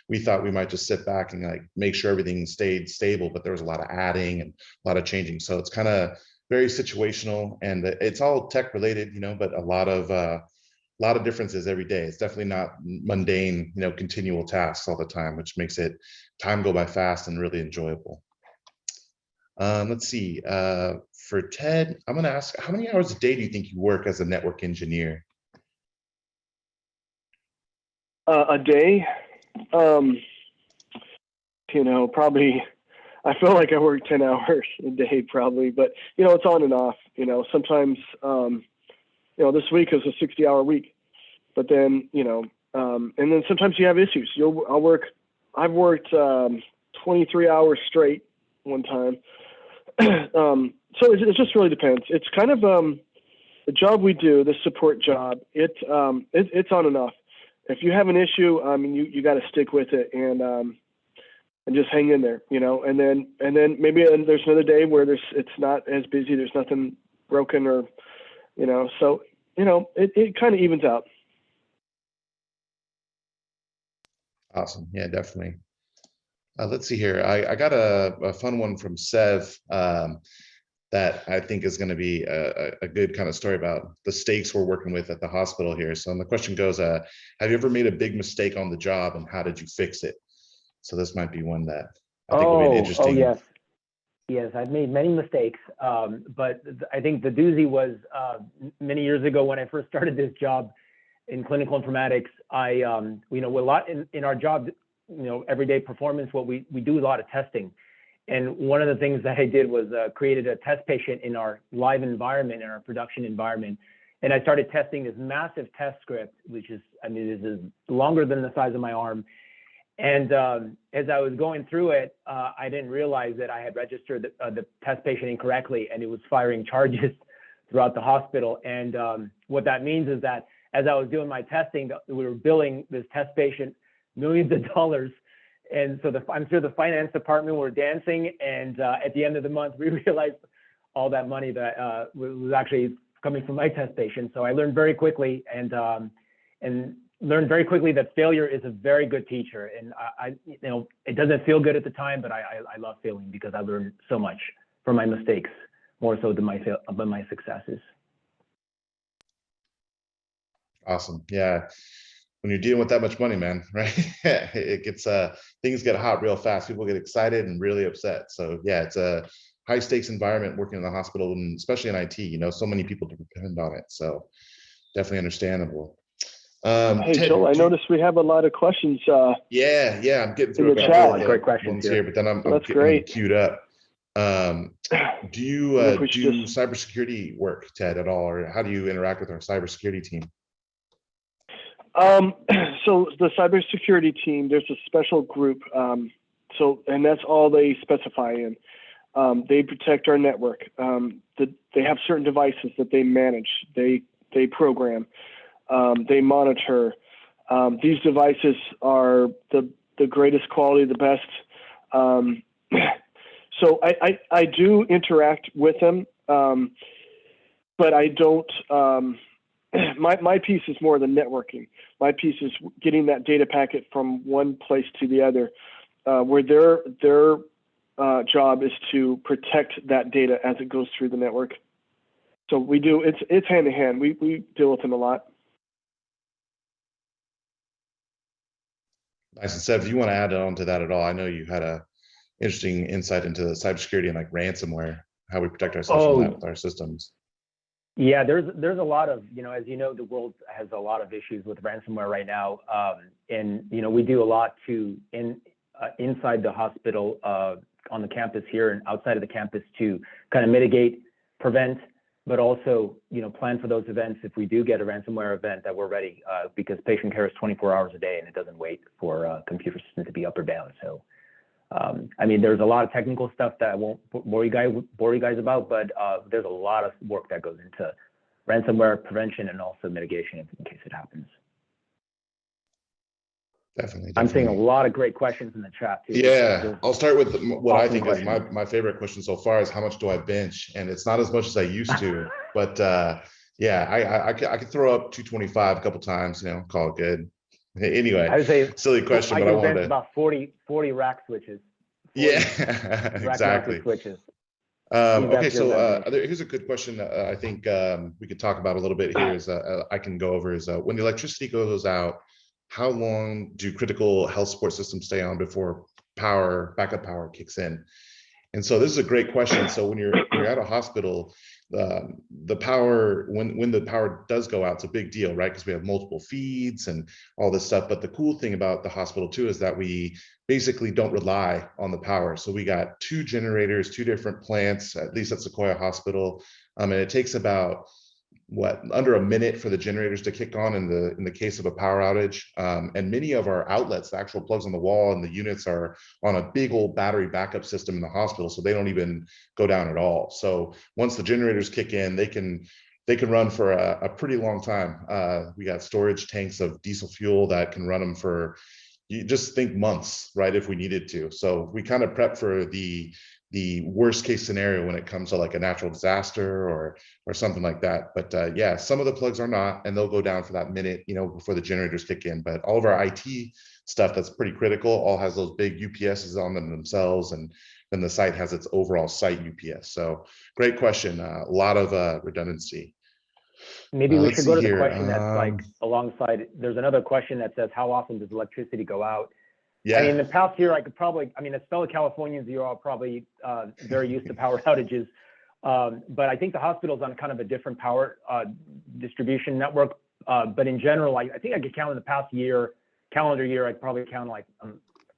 we thought we might just sit back and like make sure everything stayed stable, but there was a lot of adding and a lot of changing. So it's kind of very situational, and it's all tech related, but a lot of differences every day. It's definitely not mundane, continual tasks all the time, which makes time go by fast and really enjoyable. Let's see. For Ted, I'm going to ask, how many hours a day do you think you work as a network engineer? A day, probably. I feel like I work 10 hours a day, probably, but it's on and off. Sometimes, this week is a 60-hour week, but then and then sometimes you have issues. I've worked 23 hours straight one time. So it just really depends. It's kind of the job we do, the support job. It's on and off. If you have an issue, you got to stick with it and just hang in there, And then maybe there's another day where it's not as busy. There's nothing broken or, So it kind of evens out. Awesome. Yeah, definitely. Let's see here. I got a fun one from Sev that I think is going to be a good kind of story about the stakes we're working with at the hospital here. So the question goes, have you ever made a big mistake on the job, and how did you fix it? So this might be one that I think will be an interesting. Oh, yes. Yes, I've made many mistakes, but I think the doozy was many years ago when I first started this job in clinical informatics. A lot in our job, everyday performance, what we do a lot of testing. And one of the things that I did was created a test patient in our live environment, in our production environment. And I started testing this massive test script, which is, this is longer than the size of my arm. And as I was going through it, I didn't realize that I had registered the test patient incorrectly, and it was firing charges throughout the hospital. And what that means is that as I was doing my testing, we were billing this test patient millions of dollars. And so I'm sure the finance department were dancing. And at the end of the month, we realized all that money that was actually coming from my test patient. So I learned very quickly and learned very quickly that failure is a very good teacher. And it doesn't feel good at the time, but I love failing because I learned so much from my mistakes, more so than my successes. Awesome. Yeah. When you're dealing with that much money, man, right? It gets things get hot real fast. People get excited and really upset. So yeah, it's a high stakes environment working in the hospital, and especially in IT. So many people depend on it. So definitely understandable. Hey, Ted, Joel, I noticed we have a lot of questions. Yeah, I'm getting through the chat. Great questions here, but then I'm That's getting great. queued up. Do you do cybersecurity work, Ted, at all, or how do you interact with our cybersecurity team? So the cybersecurity team, there's a special group. And that's all they specify in. They protect our network. They have certain devices that they manage. They program. They monitor. These devices are the greatest quality, the best. So I do interact with them, but I don't. My piece is more the networking. My piece is getting that data packet from one place to the other, where their job is to protect that data as it goes through the network. So we do. It's hand in hand. We deal with them a lot. Nice. And Seb, if you want to add on to that at all, I know you had a interesting insight into the cybersecurity and like ransomware, how we protect ourselves from that with our systems. Yeah, there's a lot of, as you know, the world has a lot of issues with ransomware right now. And, we do a lot inside the hospital, on the campus here and outside of the campus to kind of mitigate, prevent but also, plan for those events if we do get a ransomware event that we're ready, because patient care is 24 hours a day and it doesn't wait for a computer system to be up or down. So, there's a lot of technical stuff that I won't bore you guys about, but there's a lot of work that goes into ransomware prevention and also mitigation in case it happens. Definitely. I'm seeing a lot of great questions in the chat too. Yeah, I'll start with what I awesome think questions. is my favorite question so far is how much do I bench? And it's not as much as I used to, but yeah, I could throw up 225 a couple times, call it good. Anyway, I would say silly question, I but I can wanted bench to. about 40 rack switches. 40 Yeah, rack exactly. mounted switches. Okay, so here's a good question I think we could talk about a little bit here is I can go over is when the electricity goes out, how long do critical health support systems stay on before backup power kicks in? And so this is a great question. So when you're at a hospital, the power, when the power does go out, it's a big deal, right? Because we have multiple feeds and all this stuff. But the cool thing about the hospital too is that we basically don't rely on the power. So we got 2 generators, 2 different plants, at least at Sequoia Hospital. And it takes about under a minute for the generators to kick on in the case of a power outage. And many of our outlets, the actual plugs on the wall and the units are on a big old battery backup system in the hospital, so they don't even go down at all. So once the generators kick in, they can run for a pretty long time. We got storage tanks of diesel fuel that can run them for, you just think months, right, if we needed to. So we kind of prep for the worst case scenario when it comes to like a natural disaster or something like that. But yeah, some of the plugs are not, and they'll go down for that minute, before the generators kick in. But all of our IT stuff that's pretty critical all has those big UPSs on them themselves, and then the site has its overall site UPS. So great question. A lot of redundancy. Maybe we should go to the question that's like alongside. There's another question that says, how often does electricity go out? Yeah. In the past year, I could probably, as fellow Californians, you're all probably very used to power outages. But I think the hospital's on kind of a different power distribution network. But in general, I think I could count in the past year, calendar year, I'd probably count like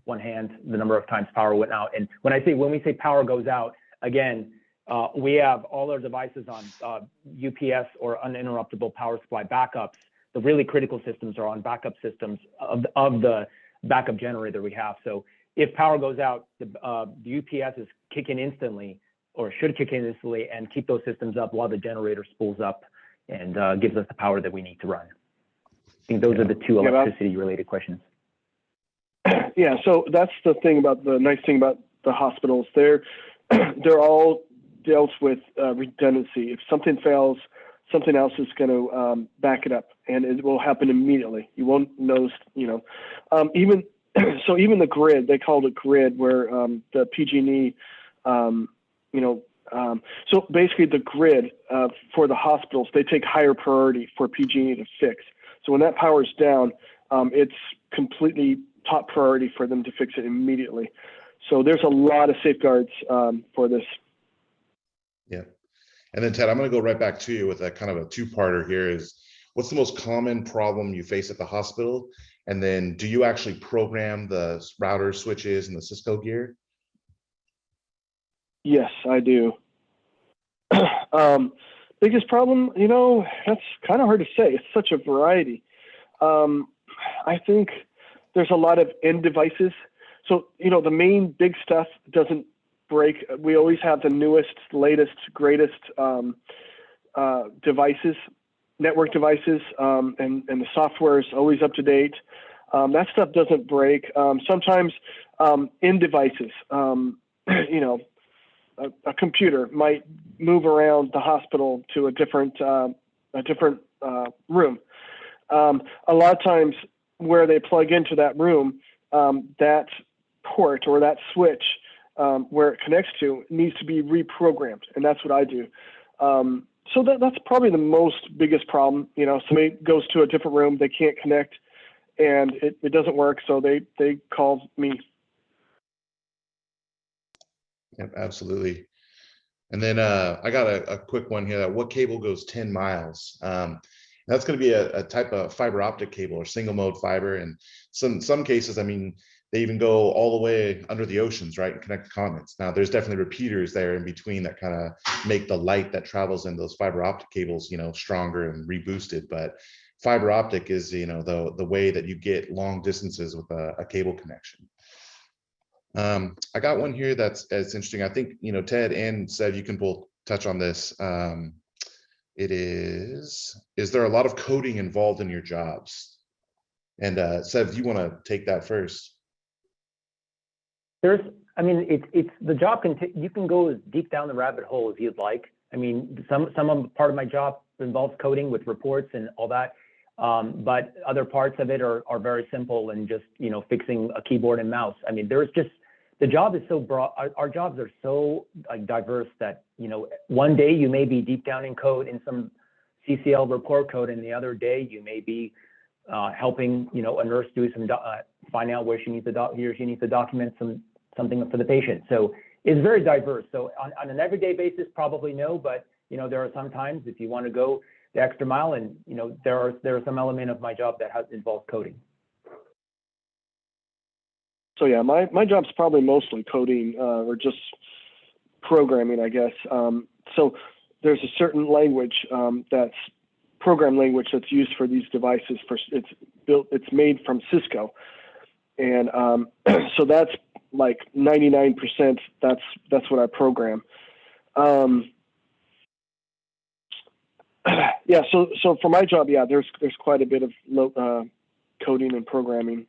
one hand the number of times power went out. And when we say power goes out, again, we have all our devices on UPS or uninterruptible power supply backups. The really critical systems are on backup systems of the backup generator we have. So if power goes out, the UPS is kicking instantly, or should kick in instantly, and keep those systems up while the generator spools up and gives us the power that we need to run. I think those are the 2 electricity related questions. Yeah, so that's the nice thing about the hospitals. They're all dealt with redundancy. If something fails, something else is going to back it up, and it will happen immediately. You won't notice, even the grid, they called it grid, where the PG&E, so basically the grid for the hospitals, they take higher priority for PG&E to fix. So when that power's down, it's completely top priority for them to fix it immediately. So there's a lot of safeguards for this. Yeah. And then Ted, I'm going to go right back to you with a kind of a 2-parter here is, what's the most common problem you face at the hospital? And then do you actually program the router switches and the Cisco gear? Yes, I do. Biggest problem, that's kind of hard to say. It's such a variety. I think there's a lot of end devices. So, the main big stuff doesn't break. We always have the newest, latest, greatest devices, network devices, and the software is always up to date. That stuff doesn't break. Sometimes end devices, a computer might move around the hospital to a different room. A lot of times where they plug into that room, that port or that switch where it connects to needs to be reprogrammed, and that's what I do. So that's probably the most biggest problem. Somebody goes to a different room, they can't connect, and it doesn't work, so they call me. Yep, absolutely. And then I got a quick one here. What cable goes 10 miles? That's going to be a type of fiber optic cable or single mode fiber. And some cases, They even go all the way under the oceans, right, and connect the continents. Now, there's definitely repeaters there in between that kind of make the light that travels in those fiber optic cables, stronger and reboosted. But fiber optic is, the way that you get long distances with a cable connection. I got one here that's interesting. I think, Ted and Sev, you can both touch on this. Is there a lot of coding involved in your jobs? And Sev, you want to take that first? It's the job you can go as deep down the rabbit hole as you'd like. I mean, part of my job involves coding with reports and all that. But other parts of it are very simple and just, fixing a keyboard and mouse. I mean, the job is so broad. Our jobs are so diverse that, one day you may be deep down in code in some CCL report code, and the other day you may be helping, a nurse do find out where he or she needs to document something for the patient. So it's very diverse. So on an everyday basis, probably no, but, there are some times if you want to go the extra mile, and, there are some element of my job that involves coding. So yeah, my job's probably mostly coding or just programming, I guess. So there's a certain language that's program language that's used for these devices. It's made from Cisco, and so that's like 99%. That's what I program. Yeah. So for my job, yeah, there's quite a bit of coding and programming.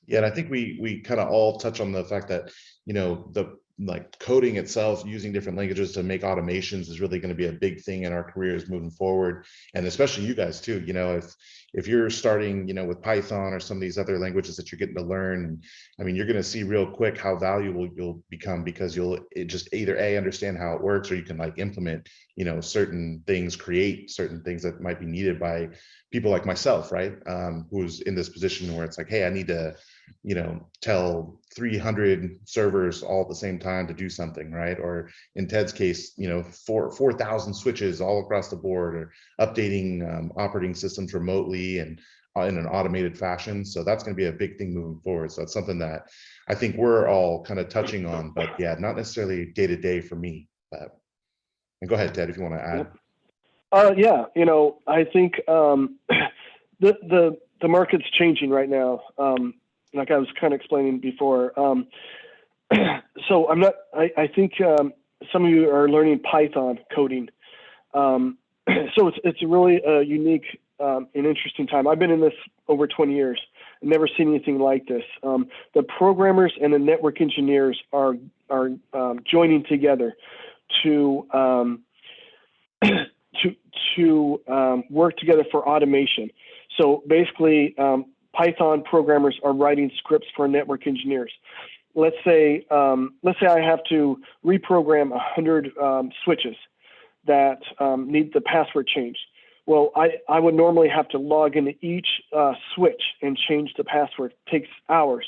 Yeah, and I think we kind of all touch on the fact that, the coding itself, using different languages to make automations is really going to be a big thing in our careers moving forward. And especially you guys too, if you're starting, with Python or some of these other languages that you're getting to learn, I mean, you're going to see real quick how valuable you'll become, because you'll just either understand how it works, or you can implement, certain things, create certain things that might be needed by people like myself, right? Who's in this position where it's like, hey, I need to, tell 300 servers all at the same time to do something, right? Or in Ted's case, 4,000 switches all across the board, or updating operating systems remotely and in an automated fashion. So that's going to be a big thing moving forward. So it's something that I think we're all kind of touching on, but yeah, not necessarily day to day for me. But and go ahead, Ted, if you want to add. Yeah, I think the market's changing right now. Like I was kind of explaining before. So I think some of you are learning Python coding. So it's really a unique and interesting time. I've been in this over 20 years. I've never seen anything like this. The programmers and the network engineers are joining together to work together for automation. So basically, Python programmers are writing scripts for network engineers. Let's say I have to reprogram 100 switches that need the password changed. Well, I would normally have to log into each switch and change the password. It takes hours.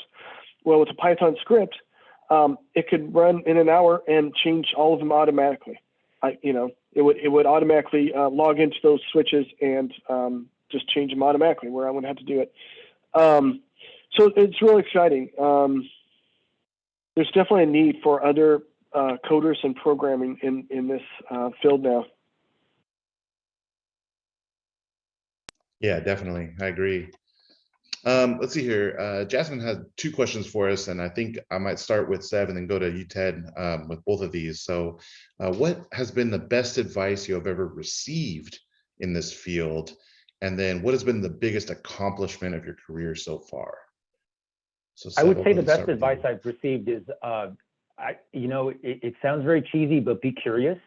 Well, with a Python script, it could run in an hour and change all of them automatically. It would automatically log into those switches and just change them automatically, where I wouldn't have to do it. So it's really exciting. There's definitely a need for other coders and programming in this field now. Yeah, definitely. I agree. Let's see here. Jasmine had two questions for us, and I think I might start with Sev and then go to you, Ted, with both of these. So what has been the best advice you have ever received in this field? And then what has been the biggest accomplishment of your career so far? So Sev, I would say the best advice I've received is, it sounds very cheesy, but be curious.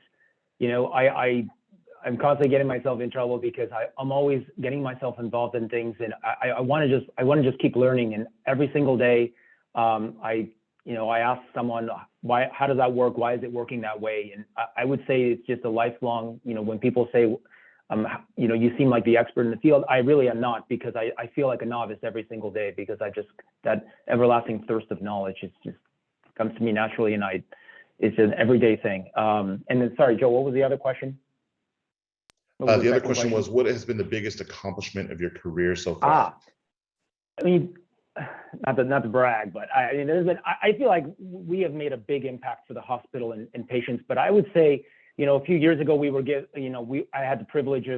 I'm constantly getting myself in trouble because I'm always getting myself involved in things, and I want to just keep learning. And every single day, I ask someone, how does that work? Why is it working that way? And I would say it's just a lifelong. When people say, you seem like the expert in the field, I really am not, because I feel like a novice every single day, because that everlasting thirst of knowledge just comes to me naturally, and it's an everyday thing. And then, sorry, Joe, what was the other question? The other question was, what has been the biggest accomplishment of your career so far? I mean, not to brag, but I mean, I feel like we have made a big impact for the hospital and patients. But I would say, a few years ago, I had the privilege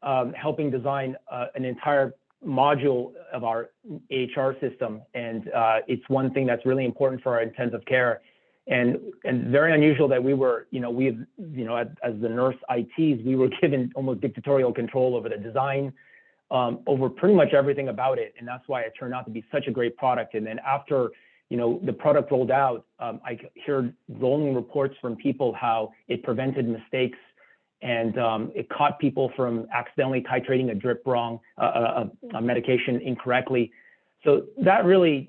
of helping design an entire module of our AHR system, and it's one thing that's really important for our intensive care, and very unusual that we were, as the nurse ITs, we were given almost dictatorial control over the design, over pretty much everything about it, and that's why it turned out to be such a great product. And then after the product rolled out, I heard rolling reports from people how it prevented mistakes, and it caught people from accidentally titrating a drip wrong, a medication incorrectly. So that really,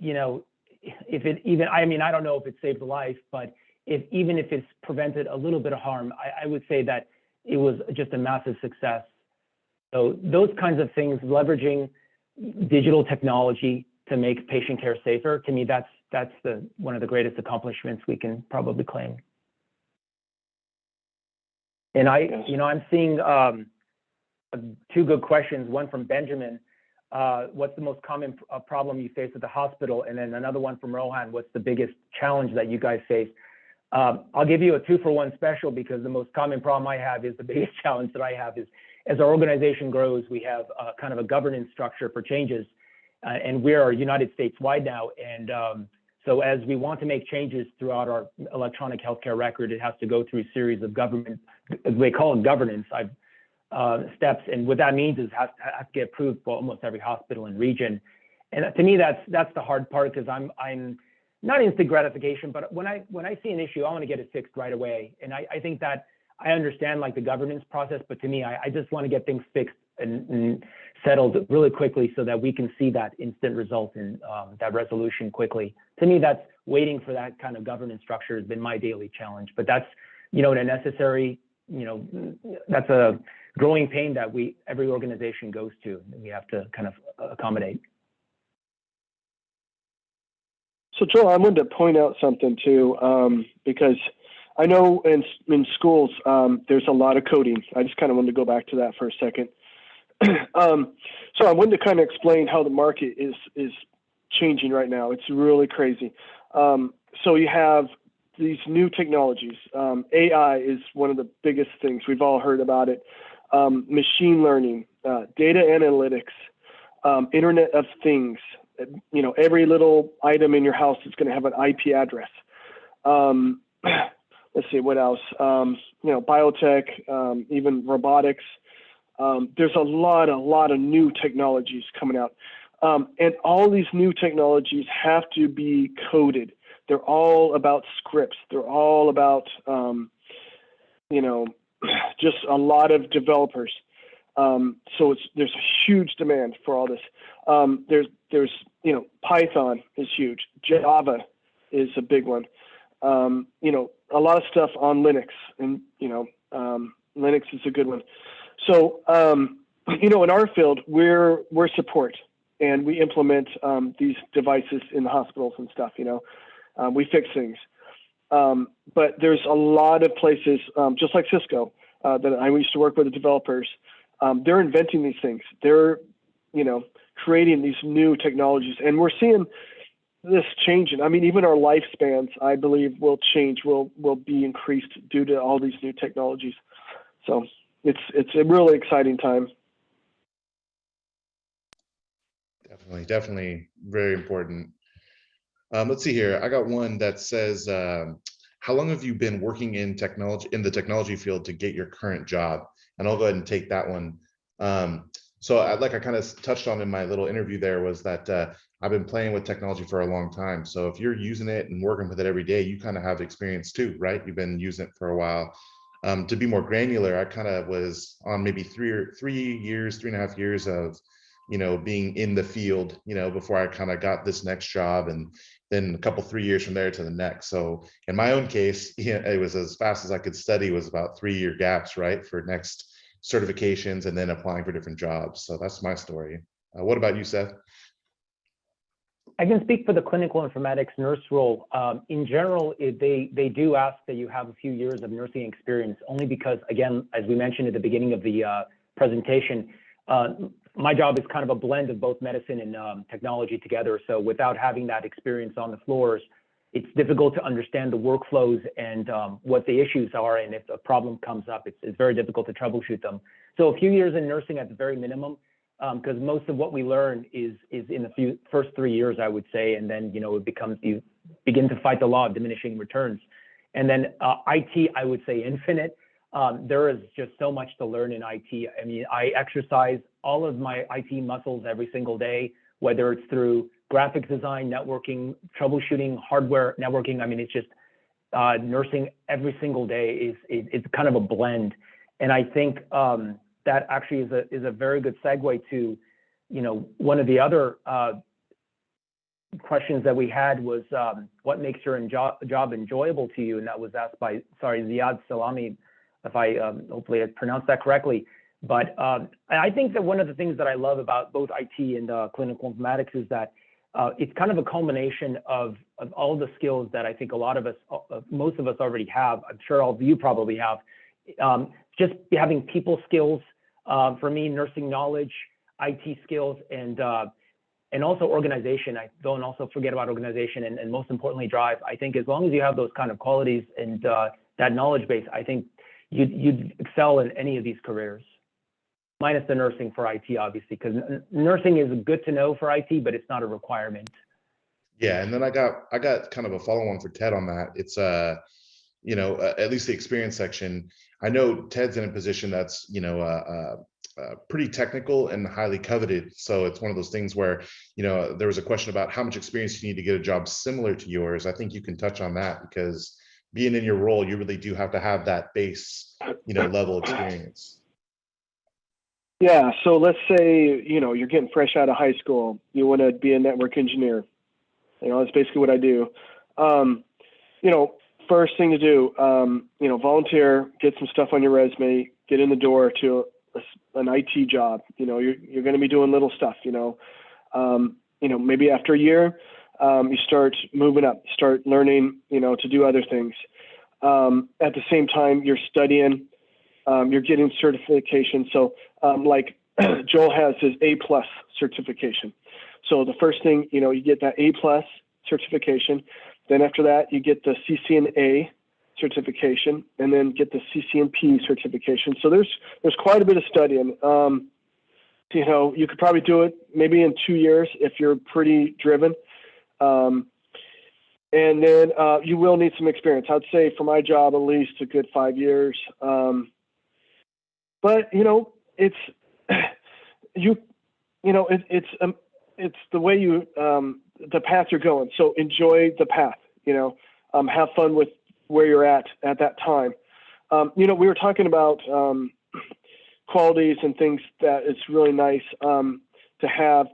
if it even, I mean, I don't know if it saved a life, but even if it's prevented a little bit of harm, I would say that it was just a massive success. So those kinds of things, leveraging digital technology to make patient care safer, to me, that's one of the greatest accomplishments we can probably claim. And I'm seeing two good questions. One from Benjamin, what's the most common problem you face at the hospital? And then another one from Rohan, what's the biggest challenge that you guys face? I'll give you a 2-for-1 special, because the most common problem I have is the biggest challenge that I have is, as our organization grows, we have kind of a governance structure for changes, and we are United States wide now. And so as we want to make changes throughout our electronic healthcare record, it has to go through a series of government, they call it governance steps. And what that means is it has to get approved for almost every hospital and region. And to me, that's the hard part, because I'm not instant gratification, but when I see an issue, I want to get it fixed right away. And I think that I understand like the governance process, but to me, I just want to get things fixed and settled really quickly so that we can see that instant result in that resolution quickly. To me, that's waiting for that kind of governance structure has been my daily challenge. But that's, a necessary, that's a growing pain that every organization goes to, and we have to kind of accommodate. So Joel, I wanted to point out something too, because I know in schools there's a lot of coding. I just kind of wanted to go back to that for a second. So I wanted to kind of explain how the market is changing right now. It's really crazy. So you have these new technologies. AI is one of the biggest things. We've all heard about it. Machine learning, data analytics, Internet of Things. Every little item in your house is going to have an IP address. Let's see, what else? Biotech, even robotics. There's a lot of new technologies coming out. And all these new technologies have to be coded. They're all about scripts. They're all about, just a lot of developers. So there's a huge demand for all this. There's Python is huge. Java is a big one. A lot of stuff on Linux, and Linux is a good one. So in our field, we're support, and we implement these devices in the hospitals and stuff. We fix things. But there's a lot of places, just like Cisco, that I used to work with the developers. They're inventing these things. They're creating these new technologies, and we're seeing this changing. I mean, even our lifespans, I believe, will change, will be increased due to all these new technologies. So it's a really exciting time. Definitely very important. Let's see here. I got one that says, how long have you been working in the technology field to get your current job? And I'll go ahead and take that one. So like I kind of touched on in my little interview there, was that I've been playing with technology for a long time. So if you're using it and working with it every day, you kind of have experience too, right? You've been using it for a while. To be more granular, I kind of was on maybe 3.5 years of, being in the field, before I kind of got this next job, and then 3 years from there to the next. So in my own case, it was as fast as I could study, was about 3-year gaps, right, for next certifications and then applying for different jobs. So that's my story. What about you, Seth? I can speak for the clinical informatics nurse role. In general, they do ask that you have a few years of nursing experience, only because, again, as we mentioned at the beginning of the presentation, my job is kind of a blend of both medicine and technology together. So without having that experience on the floors, it's difficult to understand the workflows and what the issues are. And if a problem comes up, it's very difficult to troubleshoot them. So a few years in nursing at the very minimum, because most of what we learn is in the first 3 years, I would say. And then, it becomes, you begin to fight the law of diminishing returns. And then IT, I would say infinite. There is just so much to learn in IT. I mean, I exercise all of my IT muscles every single day, whether it's through graphics design, networking, troubleshooting, hardware, networking. I mean, it's just nursing every single day it's kind of a blend. And I think that actually is a very good segue to, one of the other questions that we had was what makes your job enjoyable to you? And that was asked by, Ziad Salami, if I hopefully I pronounced that correctly. But I think that one of the things that I love about both IT and clinical informatics is that it's kind of a culmination of all the skills that I think a lot of us, most of us already have. I'm sure all of you probably have. Just having people skills, for me, nursing knowledge, IT skills, and also organization. I don't also forget about organization and most importantly, drive. I think as long as you have those kind of qualities and that knowledge base, I think you'd excel in any of these careers. Minus the nursing for IT, obviously, because nursing is good to know for IT, but it's not a requirement. Yeah, and then I got kind of a follow-on for Ted on that. It's at least the experience section. I know Ted's in a position that's pretty technical and highly coveted. So it's one of those things where there was a question about how much experience you need to get a job similar to yours. I think you can touch on that because being in your role, you really do have to have that base level experience. Yeah, so let's say, you're getting fresh out of high school. You want to be a network engineer. That's basically what I do. First thing to do, volunteer, get some stuff on your resume, get in the door to an IT job. You're going to be doing little stuff, maybe after a year, you start moving up, start learning, to do other things. At the same time, you're studying, you're getting certification. So like Joel has his A+ certification. So the first thing, you get that A+ certification. Then after that, you get the CCNA certification, and then get the CCNP certification. So there's quite a bit of studying. You could probably do it maybe in 2 years if you're pretty driven. And then you will need some experience. I'd say for my job, at least a good 5 years. But it's it's the way the path you're going. So enjoy the path. Have fun with where you're at that time. We were talking about qualities and things that it's really nice to have.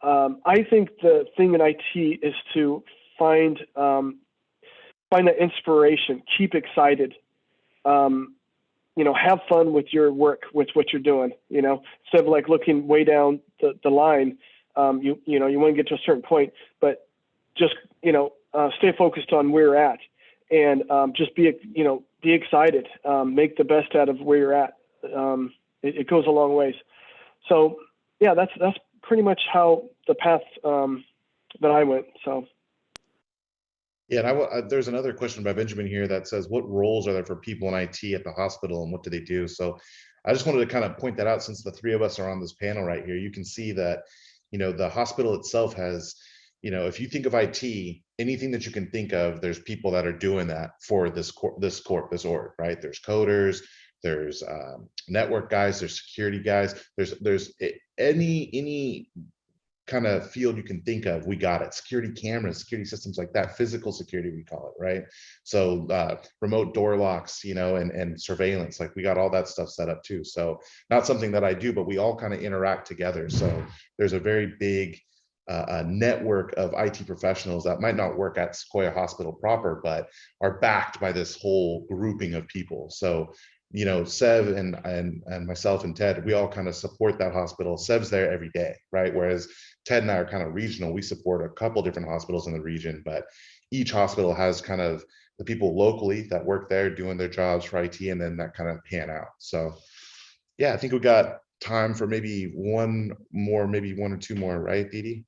I think the thing in IT is to find that inspiration, keep excited, have fun with your work, with what you're doing, instead of like looking way down the line. You want to get to a certain point, but just, stay focused on where you're at and just be excited, make the best out of where you're at. It goes a long ways. So yeah, that's pretty much how the path that I went. So. Yeah, and there's another question by Benjamin here that says, what roles are there for people in IT at the hospital and what do they do? So I just wanted to kind of point that out since the three of us are on this panel right here. You can see that, the hospital itself has, if you think of IT, anything that you can think of, there's people that are doing that for this org, right? There's coders, there's network guys, there's security guys, there's any kind of field you can think of, we got it. Security cameras, security systems like that, physical security, we call it, right? So remote door locks, and surveillance, like we got all that stuff set up too. So not something that I do, but we all kind of interact together. So there's a very big network of IT professionals that might not work at Sequoia Hospital proper, but are backed by this whole grouping of people. So Sev and myself and Ted, we all kind of support that hospital. Sev's there every day, right? Whereas Ted and I are kind of regional. We support a couple different hospitals in the region, but each hospital has kind of the people locally that work there doing their jobs for IT, and then that kind of pan out. So yeah, I think we got time for maybe one more, maybe one or two more, right, Dee Dee?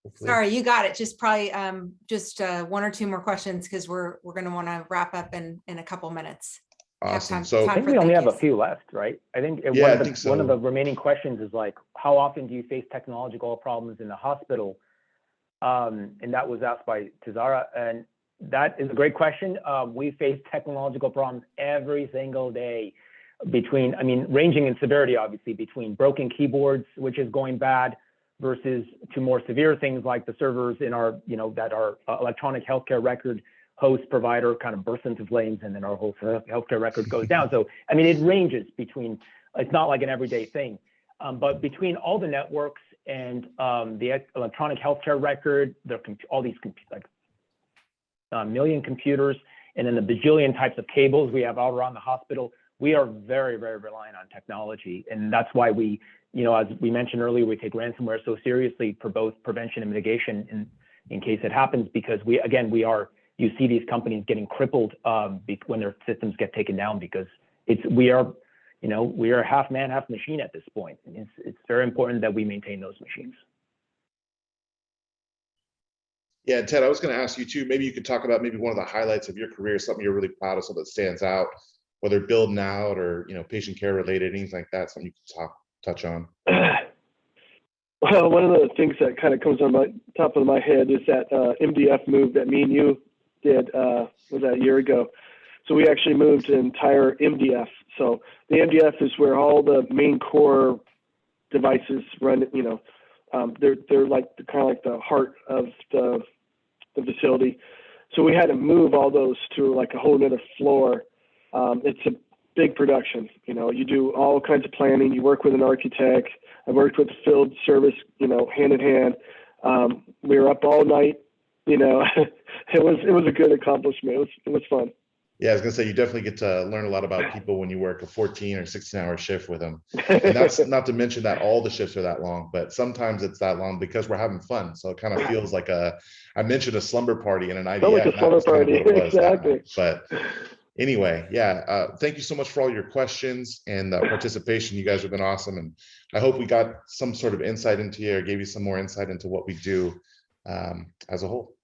Hopefully. Sorry, you got it. Just probably just one or two more questions because we're going to want to wrap up in a couple minutes. Awesome. I think we only have a few left, right? I think one of the remaining questions is like, how often do you face technological problems in the hospital? And that was asked by Tazara, and that is a great question. We face technological problems every single day ranging in severity, obviously, between broken keyboards, which is going bad, versus to more severe things like the servers in our, that our electronic healthcare record host provider kind of bursts into flames, and then our whole healthcare record goes down. So, it ranges between, it's not like an everyday thing, but between all the networks and the electronic healthcare record, all these million computers, and then the bajillion types of cables we have all around the hospital, we are very, very reliant on technology. And that's why we, as we mentioned earlier, we take ransomware so seriously for both prevention and mitigation in case it happens, because you see these companies getting crippled when their systems get taken down, because we are half man, half machine at this point. And it's very important that we maintain those machines. Yeah, Ted, I was going to ask you too, maybe you could talk about maybe one of the highlights of your career, something you're really proud of, something that stands out, whether building out or, patient care related, anything like that, something you could touch on. Well, one of the things that kind of comes on my top of my head is that MDF move that me and you did, was that a year ago. So we actually moved an entire MDF. So the MDF is where all the main core devices run, they're like kind of like the heart of the facility. So we had to move all those to like a whole nother floor. It's a big production. You do all kinds of planning. You work with an architect. I worked with the field service, hand in hand. We were up all night. It was a good accomplishment. It was fun. Yeah, I was gonna say, you definitely get to learn a lot about people when you work a 14 or 16-hour shift with them. And that's not to mention that all the shifts are that long, but sometimes it's that long because we're having fun. So it kind of feels like I mentioned a slumber party in an IDF. Like a slumber party, exactly. But anyway, thank you so much for all your questions and participation. You guys have been awesome. And I hope we got some sort of insight into you, or gave you some more insight into what we do as a whole.